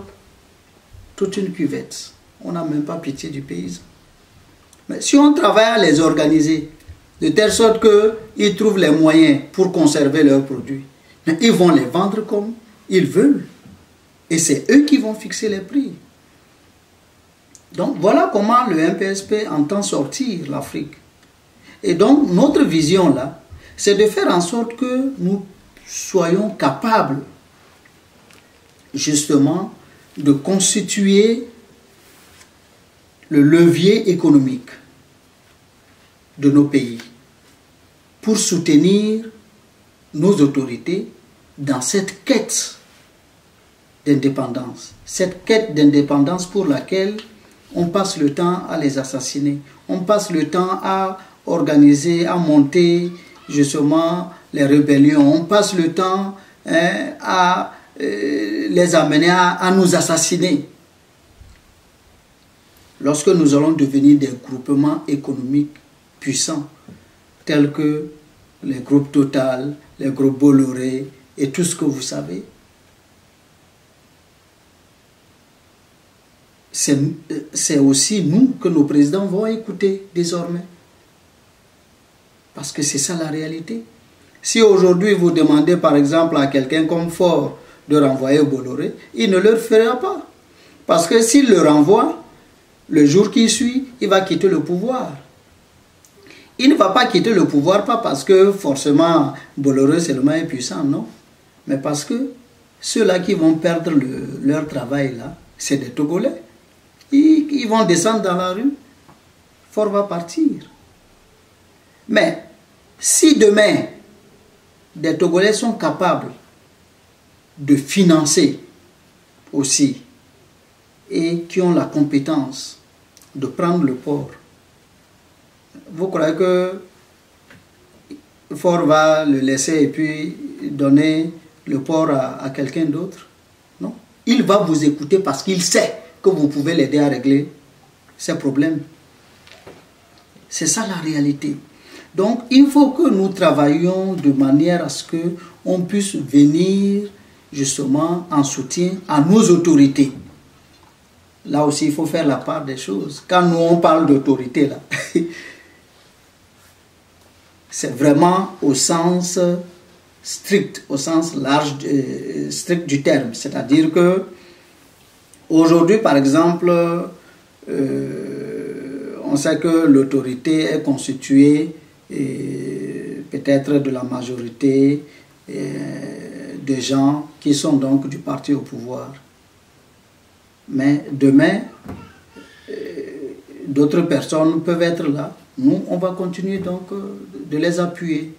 toute une cuvette. On n'a même pas pitié du paysan. Mais si on travaille à les organiser, de telle sorte qu'ils trouvent les moyens pour conserver leurs produits, mais ils vont les vendre comme ils veulent. Et c'est eux qui vont fixer les prix. Donc voilà comment le MPSP entend sortir l'Afrique. Et donc notre vision là, c'est de faire en sorte que nous soyons capables justement de constituer le levier économique de nos pays pour soutenir nos autorités dans cette quête d'indépendance. Cette quête d'indépendance pour laquelle on passe le temps à les assassiner. On passe le temps à organiser, à monter justement les rébellions. On passe le temps à les amener à nous assassiner. Lorsque nous allons devenir des groupements économiques puissants, tels que les groupes Total, les groupes Bolloré et tout ce que vous savez, c'est aussi nous que nos présidents vont écouter désormais. Parce que c'est ça la réalité. Si aujourd'hui vous demandez par exemple à quelqu'un comme Faure de renvoyer Bolloré, il ne le fera pas. Parce que s'il le renvoie, le jour qui suit, il va quitter le pouvoir. il ne va pas quitter le pouvoir, pas parce que forcément Bolloré seulement est puissant, non. Mais parce que ceux-là qui vont perdre leur travail, là, c'est des Togolais. Ils vont descendre dans la rue. Faure va partir. Mais si demain, des Togolais sont capables de financer aussi et qui ont la compétence de prendre le port, vous croyez que Faure va le laisser et puis donner le port à quelqu'un d'autre? Non. Il va vous écouter parce qu'il sait que vous pouvez l'aider à régler ses problèmes. C'est ça la réalité. Donc, il faut que nous travaillions de manière à ce qu'on puisse venir justement en soutien à nos autorités. Là aussi, il faut faire la part des choses. Quand nous, on parle d'autorité, là, c'est vraiment au sens strict, au sens large, strict du terme. C'est-à-dire que aujourd'hui, par exemple, on sait que l'autorité est constituée peut-être de la majorité de gens qui sont donc du parti au pouvoir. Mais demain, d'autres personnes peuvent être là. Nous, on va continuer donc de les appuyer.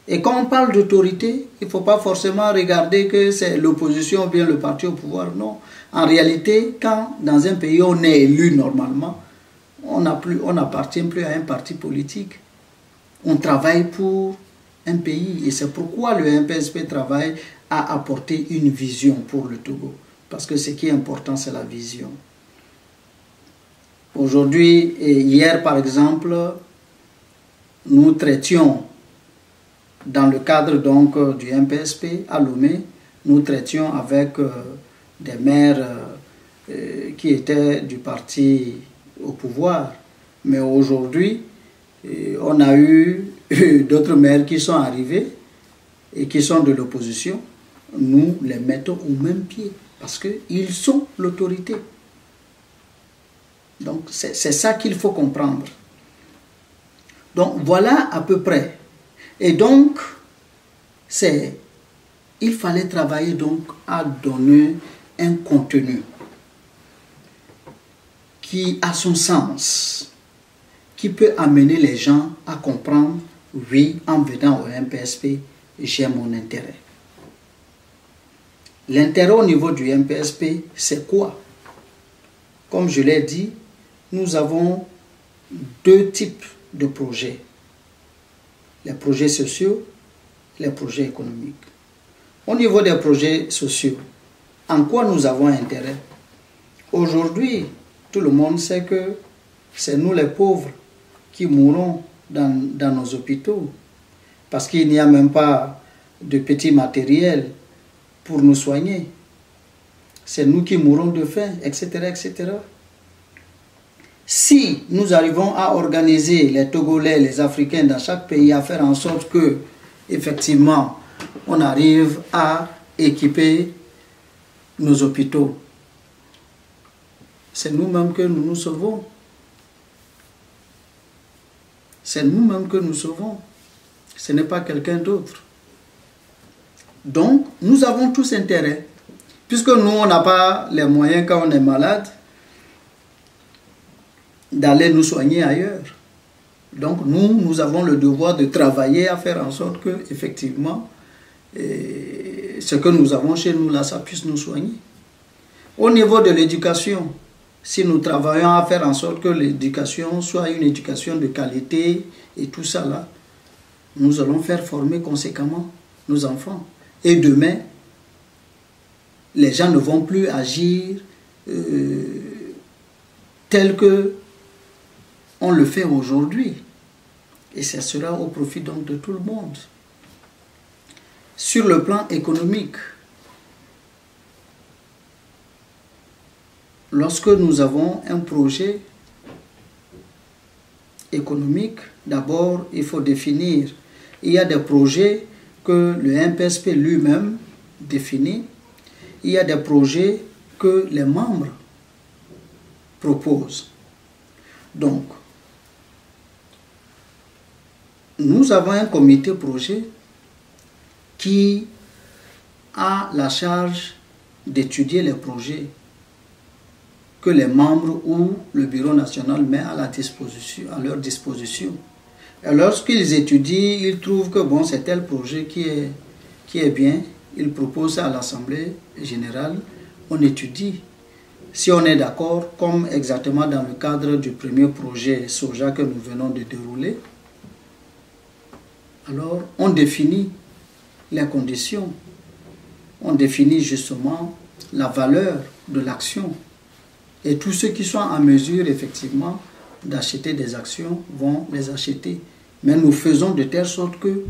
Et quand on parle d'autorité, il ne faut pas forcément regarder que c'est l'opposition ou bien le parti au pouvoir. Non. En réalité, quand dans un pays on est élu normalement, on n'appartient plus à un parti politique. On travaille pour un pays. Et c'est pourquoi le MPSP travaille à apporter une vision pour le Togo. Parce que ce qui est important, c'est la vision. Aujourd'hui et hier, par exemple, nous traitions, dans le cadre donc du MPSP à Lomé, nous traitions avec des maires qui étaient du parti au pouvoir. Mais aujourd'hui, on a eu d'autres maires qui sont arrivés et qui sont de l'opposition. Nous les mettons au même pied parce qu'ils sont l'autorité. Donc c'est ça qu'il faut comprendre. Donc voilà à peu près. Et donc, il fallait travailler donc à donner un contenu qui a son sens, qui peut amener les gens à comprendre, oui, en venant au MPSP, j'ai mon intérêt. L'intérêt au niveau du MPSP, c'est quoi? Comme je l'ai dit, nous avons deux types de projets. Les projets sociaux, les projets économiques. Au niveau des projets sociaux, en quoi nous avons intérêt? Aujourd'hui, tout le monde sait que c'est nous les pauvres qui mourons dans nos hôpitaux parce qu'il n'y a même pas de petit matériel pour nous soigner. C'est nous qui mourons de faim, etc., etc. Si nous arrivons à organiser les Togolais, les Africains dans chaque pays à faire en sorte que, effectivement, on arrive à équiper nos hôpitaux, c'est nous-mêmes que nous nous sauvons. C'est nous-mêmes que nous sauvons. Ce n'est pas quelqu'un d'autre. Donc, nous avons tous intérêt. Puisque nous, on n'a pas les moyens quand on est malade d'aller nous soigner ailleurs. Donc, nous avons le devoir de travailler à faire en sorte que, effectivement, ce que nous avons chez nous, là, ça puisse nous soigner. Au niveau de l'éducation, si nous travaillons à faire en sorte que l'éducation soit une éducation de qualité et tout ça là, nous allons faire former conséquemment nos enfants. Et demain, les gens ne vont plus agir tel que on le fait aujourd'hui. Et ça sera au profit donc de tout le monde. Sur le plan économique, lorsque nous avons un projet économique, d'abord il faut définir. Il y a des projets que le MPSP lui-même définit. Il y a des projets que les membres proposent. Donc, nous avons un comité projet qui a la charge d'étudier les projets que les membres ou le bureau national met à leur disposition. Et lorsqu'ils étudient, ils trouvent que bon, c'est tel projet qui est bien, ils proposent à l'Assemblée générale, on étudie. Si on est d'accord, comme exactement dans le cadre du premier projet Soja que nous venons de dérouler, alors on définit les conditions, on définit justement la valeur de l'action. Et tous ceux qui sont en mesure effectivement d'acheter des actions vont les acheter. Mais nous faisons de telle sorte que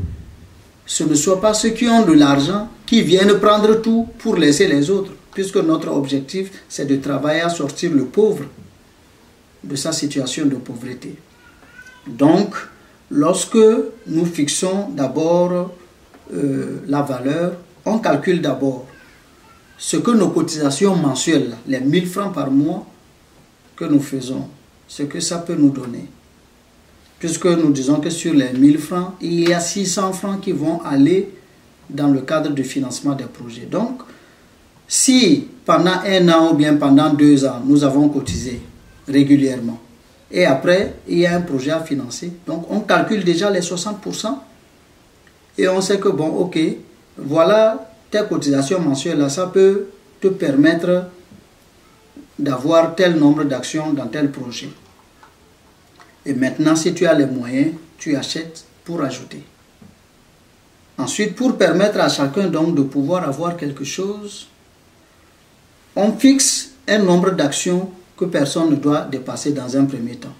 ce ne soit pas ceux qui ont de l'argent qui viennent prendre tout pour laisser les autres, puisque notre objectif c'est de travailler à sortir le pauvre de sa situation de pauvreté. Donc, lorsque nous fixons d'abord la valeur, on calcule d'abord ce que nos cotisations mensuelles, les 1000 francs par mois que nous faisons, ce que ça peut nous donner. Puisque nous disons que sur les 1000 francs, il y a 600 francs qui vont aller dans le cadre du financement des projets. Donc, si pendant 1 an ou bien pendant 2 ans, nous avons cotisé régulièrement, et après, il y a un projet à financer, donc on calcule déjà les 60%, et on sait que, bon, ok, voilà tes cotisations mensuelles, ça peut te permettre d'avoir tel nombre d'actions dans tel projet. Et maintenant, si tu as les moyens, tu achètes pour ajouter. Ensuite, pour permettre à chacun donc de pouvoir avoir quelque chose, on fixe un nombre d'actions que personne ne doit dépasser dans un premier temps.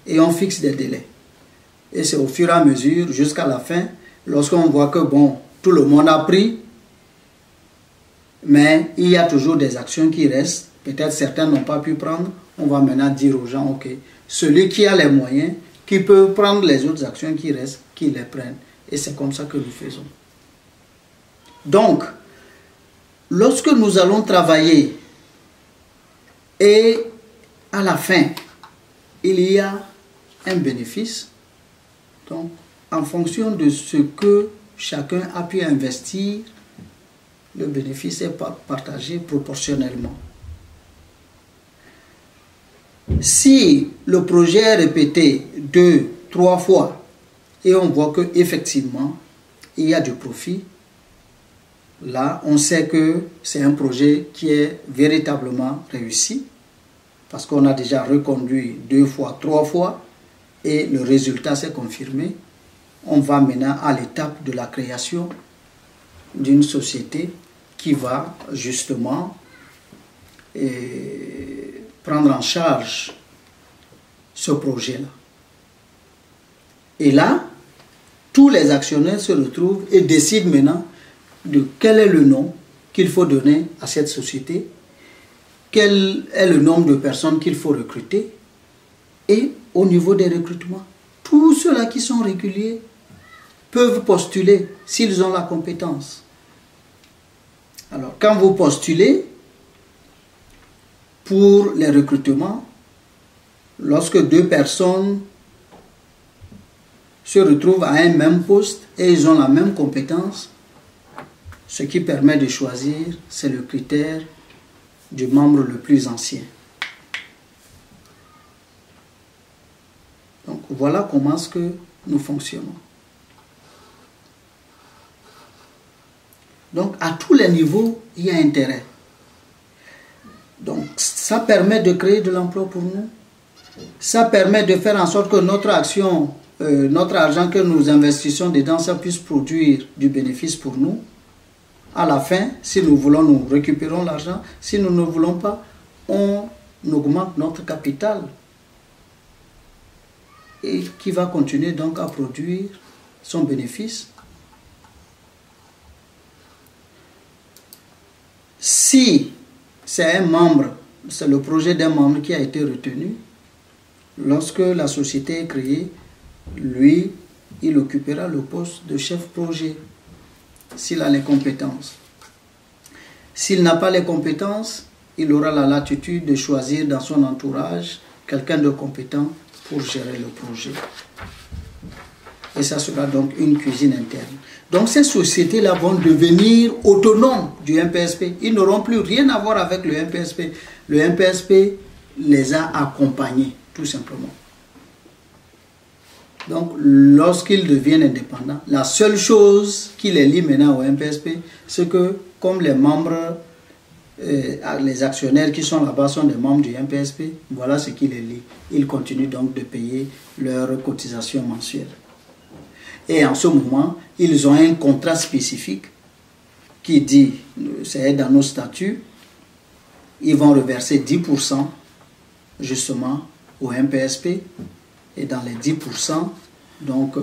Et on fixe des délais. Et c'est au fur et à mesure, jusqu'à la fin, lorsqu'on voit que bon, tout le monde a pris, mais il y a toujours des actions qui restent. Peut-être certains n'ont pas pu prendre. On va maintenant dire aux gens, ok, celui qui a les moyens, qui peut prendre les autres actions qui restent, qu'il les prenne. Et c'est comme ça que nous faisons. Donc, lorsque nous allons travailler et à la fin, il y a un bénéfice, donc en fonction de ce que chacun a pu investir, le bénéfice est partagé proportionnellement. Si le projet est répété 2, 3 fois et on voit qu'effectivement il y a du profit, là on sait que c'est un projet qui est véritablement réussi parce qu'on a déjà reconduit 2 fois, 3 fois et le résultat s'est confirmé. On va maintenant à l'étape de la création d'une société qui va justement prendre en charge ce projet-là. Et là, tous les actionnaires se retrouvent et décident maintenant de quel est le nom qu'il faut donner à cette société, quel est le nombre de personnes qu'il faut recruter, et au niveau des recrutements, tous ceux-là qui sont réguliers peuvent postuler s'ils ont la compétence. Alors, quand vous postulez pour les recrutements, lorsque 2 personnes se retrouvent à un même poste et ils ont la même compétence, ce qui permet de choisir, c'est le critère du membre le plus ancien. Donc, voilà comment est-ce que nous fonctionnons. Donc, à tous les niveaux, il y a intérêt. Donc, ça permet de créer de l'emploi pour nous. Ça permet de faire en sorte que notre action, notre argent que nous investissons dedans, ça puisse produire du bénéfice pour nous. À la fin, si nous voulons, nous récupérons l'argent. Si nous ne voulons pas, on augmente notre capital. Et qui va continuer donc à produire son bénéfice. Si c'est un membre, c'est le projet d'un membre qui a été retenu, lorsque la société est créée, lui, il occupera le poste de chef projet, s'il a les compétences. S'il n'a pas les compétences, il aura la latitude de choisir dans son entourage quelqu'un de compétent pour gérer le projet. Et ça sera donc une cuisine interne. Donc ces sociétés-là vont devenir autonomes du MPSP. Ils n'auront plus rien à voir avec le MPSP. Le MPSP les a accompagnés, tout simplement. Donc, lorsqu'ils deviennent indépendants, la seule chose qui les lie maintenant au MPSP, c'est que, comme les membres, les actionnaires qui sont là-bas sont des membres du MPSP, voilà ce qui les lie. Ils continuent donc de payer leurs cotisations mensuelles. Et en ce moment, ils ont un contrat spécifique qui dit, c'est dans nos statuts, ils vont reverser 10% justement au MPSP. Et dans les 10%, donc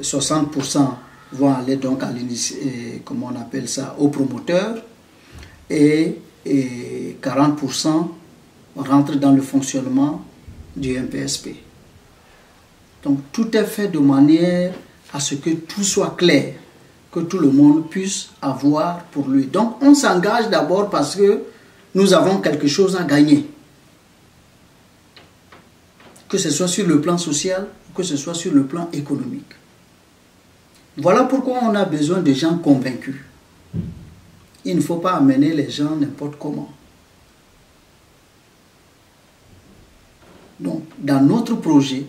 60% vont aller donc à comment on appelle ça, aux promoteurs et 40% rentrent dans le fonctionnement du MPSP. Donc tout est fait de manière à ce que tout soit clair, que tout le monde puisse avoir pour lui. Donc on s'engage d'abord parce que nous avons quelque chose à gagner. Que ce soit sur le plan social, que ce soit sur le plan économique. Voilà pourquoi on a besoin de gens convaincus. Il ne faut pas amener les gens n'importe comment. Donc, dans notre projet,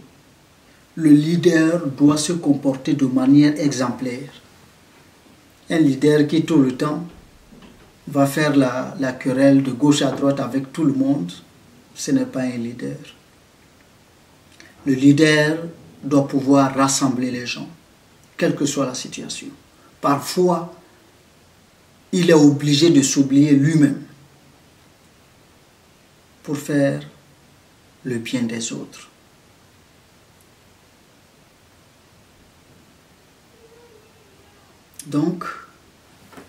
le leader doit se comporter de manière exemplaire. Un leader qui tout le temps va faire la querelle de gauche à droite avec tout le monde, ce n'est pas un leader. Le leader doit pouvoir rassembler les gens, quelle que soit la situation. Parfois, il est obligé de s'oublier lui-même pour faire le bien des autres. Donc,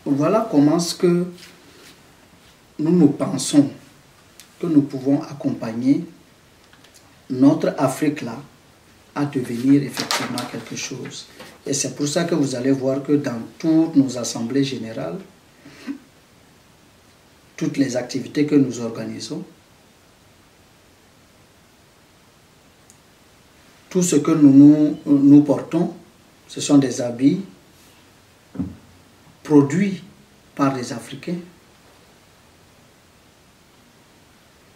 voilà comment est-ce que nous pensons que nous pouvons accompagner notre Afrique là à devenir effectivement quelque chose. Et c'est pour ça que vous allez voir que dans toutes nos assemblées générales, toutes les activités que nous organisons, tout ce que nous portons, ce sont des habits produits par les Africains.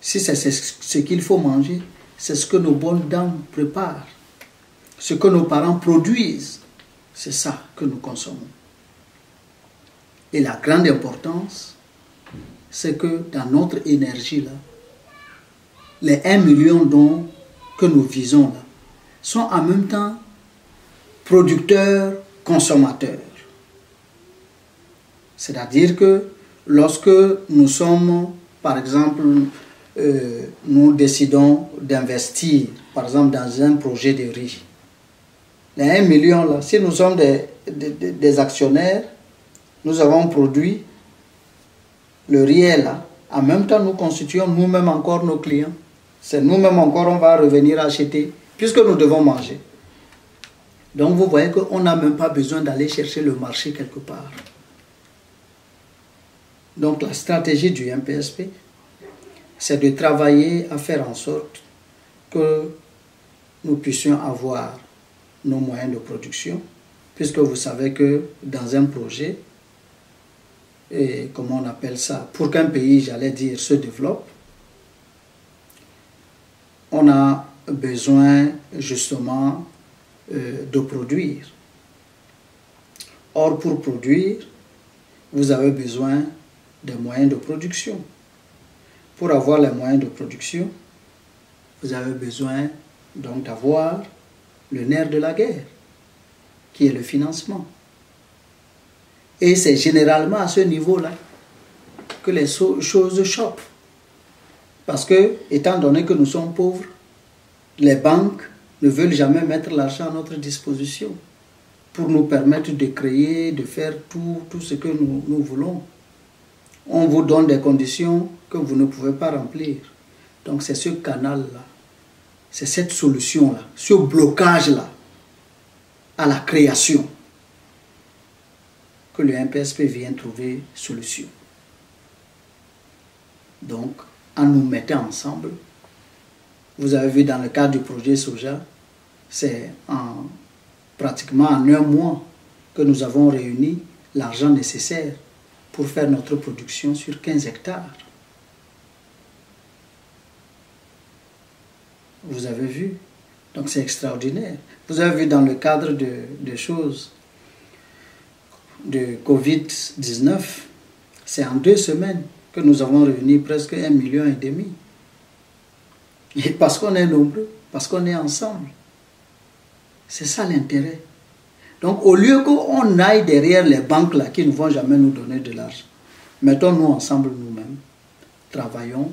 Si c'est ce qu'il faut manger, c'est ce que nos bonnes dames préparent. Ce que nos parents produisent, c'est ça que nous consommons. Et la grande importance, c'est que dans notre énergie, là, les 1 million dont que nous visons, là, sont en même temps producteurs, consommateurs. C'est-à-dire que lorsque nous sommes, par exemple, nous décidons d'investir, par exemple, dans un projet de riz. Les 1 million, là, si nous sommes des actionnaires, nous avons produit le riz est là. En même temps, nous constituons nous-mêmes encore nos clients. C'est nous-mêmes encore, on va revenir acheter, puisque nous devons manger. Donc, vous voyez qu'on n'a même pas besoin d'aller chercher le marché quelque part. Donc, la stratégie du MPSP, c'est de travailler à faire en sorte que nous puissions avoir nos moyens de production, puisque vous savez que dans un projet, et comment on appelle ça, pour qu'un pays, j'allais dire, se développe, on a besoin justement de produire. Or, pour produire, vous avez besoin des moyens de production. Pour avoir les moyens de production, vous avez besoin donc d'avoir le nerf de la guerre, qui est le financement. Et c'est généralement à ce niveau-là que les choses chopent. Parce que, étant donné que nous sommes pauvres, les banques ne veulent jamais mettre l'argent à notre disposition pour nous permettre de créer, de faire tout ce que nous voulons. On vous donne des conditions que vous ne pouvez pas remplir. Donc c'est ce canal-là, c'est cette solution-là, ce blocage-là à la création que le MPSP vient trouver solution. Donc, en nous mettant ensemble, vous avez vu dans le cadre du projet Soja, C'est pratiquement en un mois que nous avons réuni l'argent nécessaire pour faire notre production sur 15 hectares. Vous avez vu? Donc c'est extraordinaire. Vous avez vu dans le cadre de choses de Covid-19, c'est en 2 semaines que nous avons réuni presque 1,5 million. Et parce qu'on est nombreux, parce qu'on est ensemble. C'est ça l'intérêt. Donc au lieu qu'on aille derrière les banques là qui ne vont jamais nous donner de l'argent, mettons-nous ensemble nous-mêmes, travaillons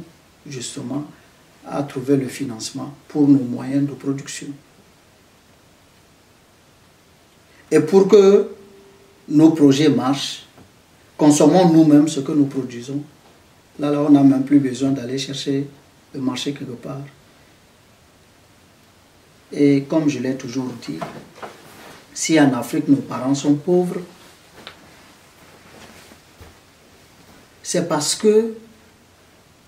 justement à trouver le financement pour nos moyens de production. Et pour que nos projets marchent, consommons nous-mêmes ce que nous produisons. Là, on n'a même plus besoin d'aller chercher le marché quelque part. Et comme je l'ai toujours dit, si en Afrique nos parents sont pauvres, c'est parce que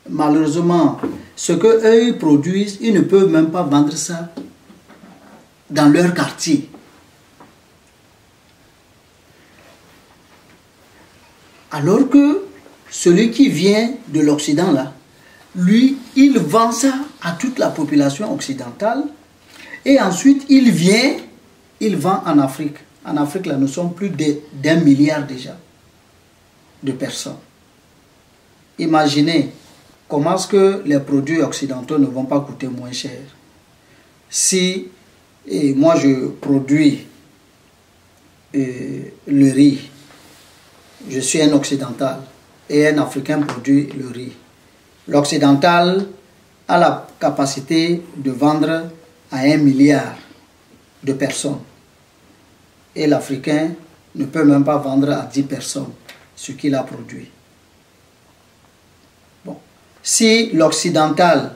malheureusement, ce qu'eux ils produisent, ils ne peuvent même pas vendre ça dans leur quartier. Alors que celui qui vient de l'Occident là, lui, il vend ça à toute la population occidentale et ensuite il vient, il vend en Afrique. En Afrique là, nous sommes plus d'1 milliard déjà de personnes. Imaginez comment est-ce que les produits occidentaux ne vont pas coûter moins cher. Si moi je produis le riz, je suis un occidental et un Africain produit le riz. L'occidental a la capacité de vendre à 1 milliard de personnes. Et l'Africain ne peut même pas vendre à 10 personnes ce qu'il a produit. Bon. Si l'occidental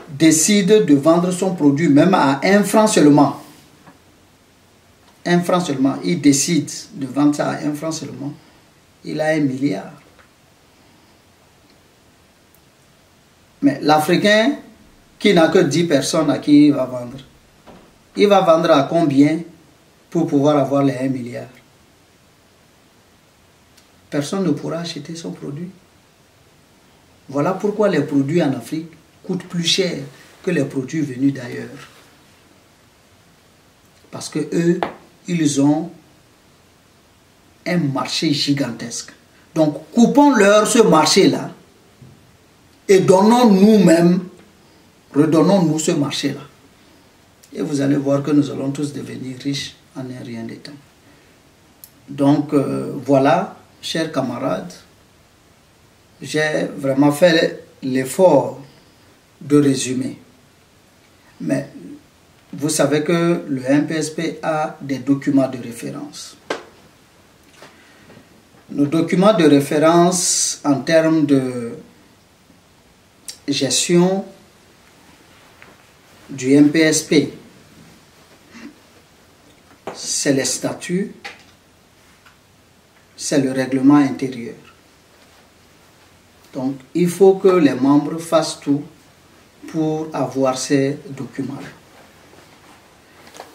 décide de vendre son produit même à 1 franc seulement, 1 franc seulement, il décide de vendre ça à 1 franc seulement, il a 1 milliard. Mais l'Africain qui n'a que 10 personnes à qui il va vendre à combien pour pouvoir avoir les 1 milliard? Personne ne pourra acheter son produit. Voilà pourquoi les produits en Afrique coûtent plus cher que les produits venus d'ailleurs. Parce que eux, ils ont un marché gigantesque. Donc, coupons-leur ce marché-là et donnons nous-mêmes, redonnons-nous ce marché-là. Et vous allez voir que nous allons tous devenir riches en un rien de temps. Donc, voilà, chers camarades, j'ai vraiment fait l'effort de résumer. Mais vous savez que le MPSP a des documents de référence. Nos documents de référence en termes de gestion du MPSP, c'est les statuts, c'est le règlement intérieur. Donc, il faut que les membres fassent tout pour avoir ces documents-là.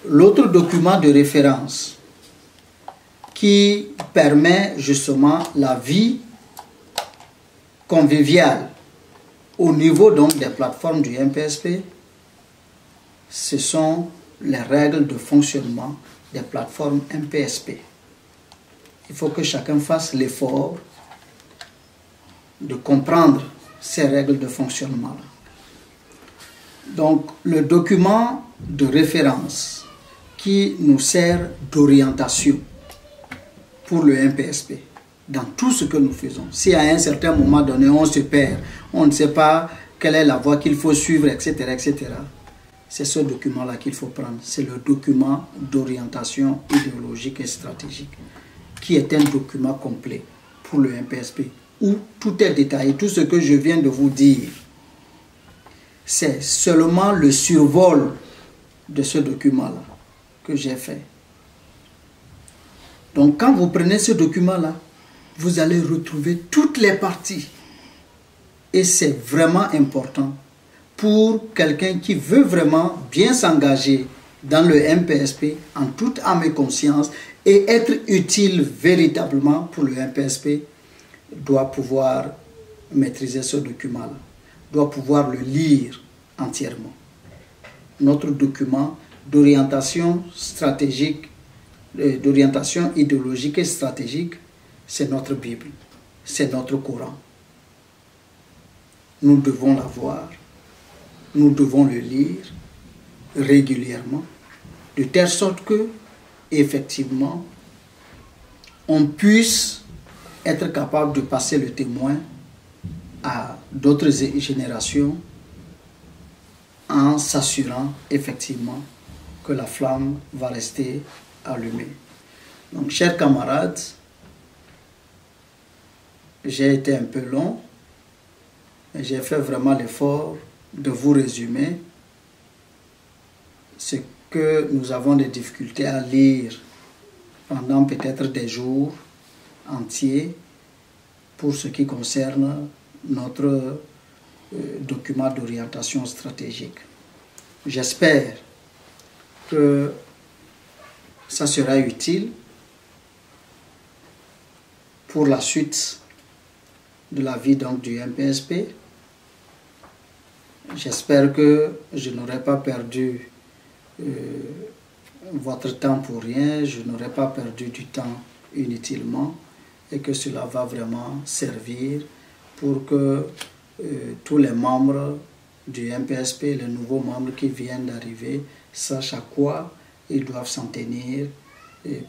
L'autre document de référence qui permet justement la vie conviviale au niveau donc des plateformes du MPSP, ce sont les règles de fonctionnement des plateformes MPSP. Il faut que chacun fasse l'effort de comprendre ces règles de fonctionnement. Donc, le document de référence qui nous sert d'orientation pour le MPSP, dans tout ce que nous faisons. Si à un certain moment donné, on se perd, on ne sait pas quelle est la voie qu'il faut suivre, etc., etc., c'est ce document-là qu'il faut prendre. C'est le document d'orientation idéologique et stratégique, qui est un document complet pour le MPSP, où tout est détaillé. Tout ce que je viens de vous dire, c'est seulement le survol de ce document-là que j'ai fait. Donc quand vous prenez ce document-là, vous allez retrouver toutes les parties. Et c'est vraiment important pour quelqu'un qui veut vraiment bien s'engager dans le MPSP en toute âme et conscience et être utile véritablement pour le MPSP doit pouvoir maîtriser ce document-là, doit pouvoir le lire entièrement. Notre document d'orientation stratégique, d'orientation idéologique et stratégique, c'est notre Bible, c'est notre Coran. Nous devons l'avoir, nous devons le lire régulièrement, de telle sorte que, effectivement, on puisse être capable de passer le témoin à d'autres générations en s'assurant effectivement que la flamme va rester allumée. Donc, chers camarades, j'ai été un peu long, mais j'ai fait vraiment l'effort de vous résumer ce que nous avons des difficultés à lire pendant peut-être des jours entiers pour ce qui concerne notre document d'orientation stratégique. J'espère que ça sera utile pour la suite de la vie donc, du MPSP. J'espère que je n'aurai pas perdu votre temps pour rien, je n'aurai pas perdu du temps inutilement et que cela va vraiment servir pour que tous les membres du MPSP, les nouveaux membres qui viennent d'arriver, sachent à quoi ils doivent s'en tenir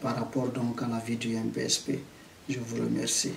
par rapport donc à la vie du MPSP. Je vous remercie.